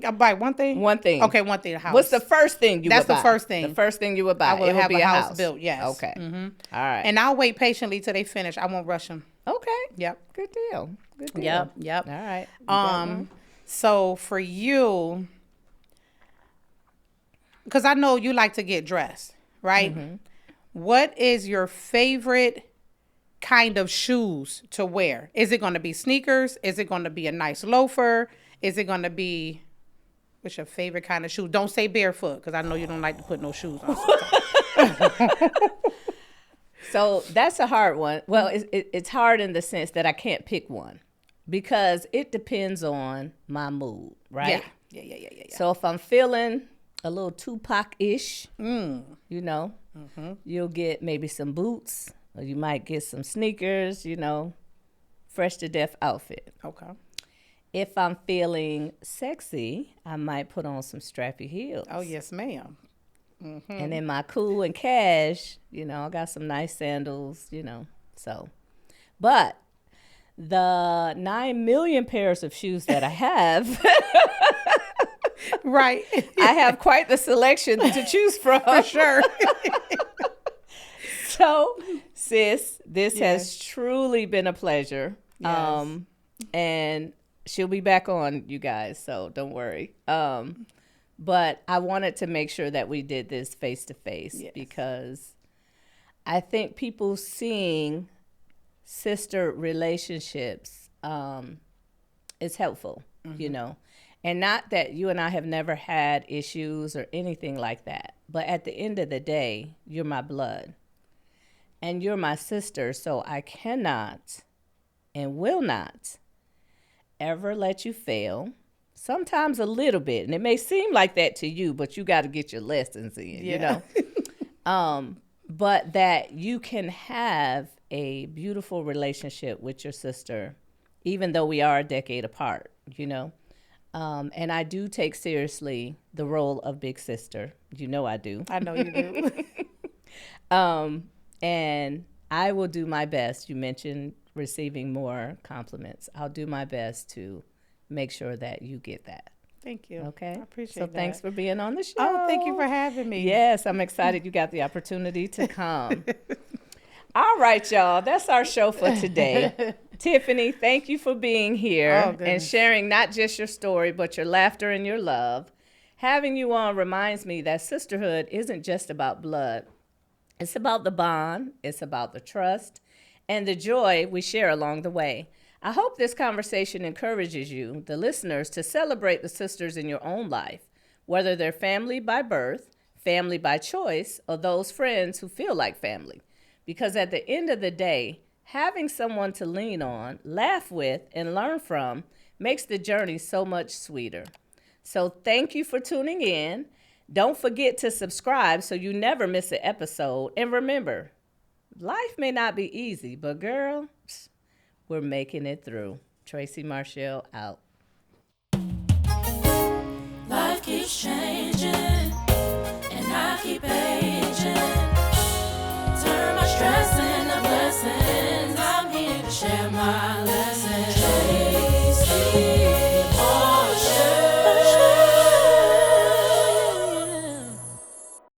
Speaker 2: I buy one thing.
Speaker 1: One thing.
Speaker 2: Okay, one thing. A house.
Speaker 1: What's the first thing you would buy?
Speaker 2: That's the first thing.
Speaker 1: The first thing you would buy.
Speaker 2: I would
Speaker 1: it would
Speaker 2: have
Speaker 1: be
Speaker 2: a house built. Yes.
Speaker 1: Okay. All right.
Speaker 2: And I'll wait patiently till they finish. I won't rush them.
Speaker 1: Okay.
Speaker 2: Yep.
Speaker 1: Good deal. Good deal.
Speaker 2: Yep.
Speaker 1: All right. You got one?
Speaker 2: So for you, because I know you like to get dressed, right? What is your favorite kind of shoes to wear? Is it going to be sneakers? Is it going to be a nice loafer? Is it going to be, what's your favorite kind of shoe? Don't say barefoot, because I know you don't like to put no shoes on sometimes.
Speaker 1: So that's a hard one. Well, it's hard in the sense that I can't pick one because it depends on my mood, right?
Speaker 2: Yeah.
Speaker 1: So if I'm feeling a little Tupac-ish, you know, you'll get maybe some boots or you might get some sneakers, you know, fresh to death outfit.
Speaker 2: Okay.
Speaker 1: If I'm feeling sexy, I might put on some strappy heels.
Speaker 2: Oh, yes, ma'am.
Speaker 1: And in my cool and cash, you know, I got some nice sandals, you know, so. But the 9 million pairs of shoes that I have,
Speaker 2: right,
Speaker 1: I have quite the selection to choose from.
Speaker 2: For sure.
Speaker 1: So, sis, this has truly been a pleasure.
Speaker 2: Yes.
Speaker 1: And she'll be back on, you guys, so don't worry. But I wanted to make sure that we did this face to face because I think people seeing sister relationships is helpful, you know. And not that you and I have never had issues or anything like that. But at the end of the day, you're my blood. And you're my sister, so I cannot and will not ever let you fail. Sometimes a little bit, and it may seem like that to you, but you got to get your lessons in, you know. But that you can have a beautiful relationship with your sister, even though we are a decade apart, you know. And I do take seriously the role of big sister. You know I do.
Speaker 2: I know you do.
Speaker 1: And I will do my best. You mentioned receiving more compliments. I'll do my best to make sure that you get that.
Speaker 2: Thank you.
Speaker 1: Okay.
Speaker 2: I appreciate
Speaker 1: that. So thanks for being on the show.
Speaker 2: Oh, thank you for having me.
Speaker 1: Yes, I'm excited you got the opportunity to come. All right, y'all. That's our show for today. Tiffany, thank you for being here and sharing not just your story, but your laughter and your love. Having you on reminds me that sisterhood isn't just about blood. It's about the bond. It's about the trust and the joy we share along the way. I hope this conversation encourages you, the listeners, to celebrate the sisters in your own life, whether they're family by birth, family by choice, or those friends who feel like family. Because at the end of the day, having someone to lean on, laugh with, and learn from makes the journey so much sweeter. So thank you for tuning in. Don't forget to subscribe so you never miss an episode. And remember, life may not be easy, but girl, we're making it through. Tracy Marshall out.
Speaker 3: Life keeps changing, and I keep aging. Turn my stress into blessings. I'm here to share my lessons.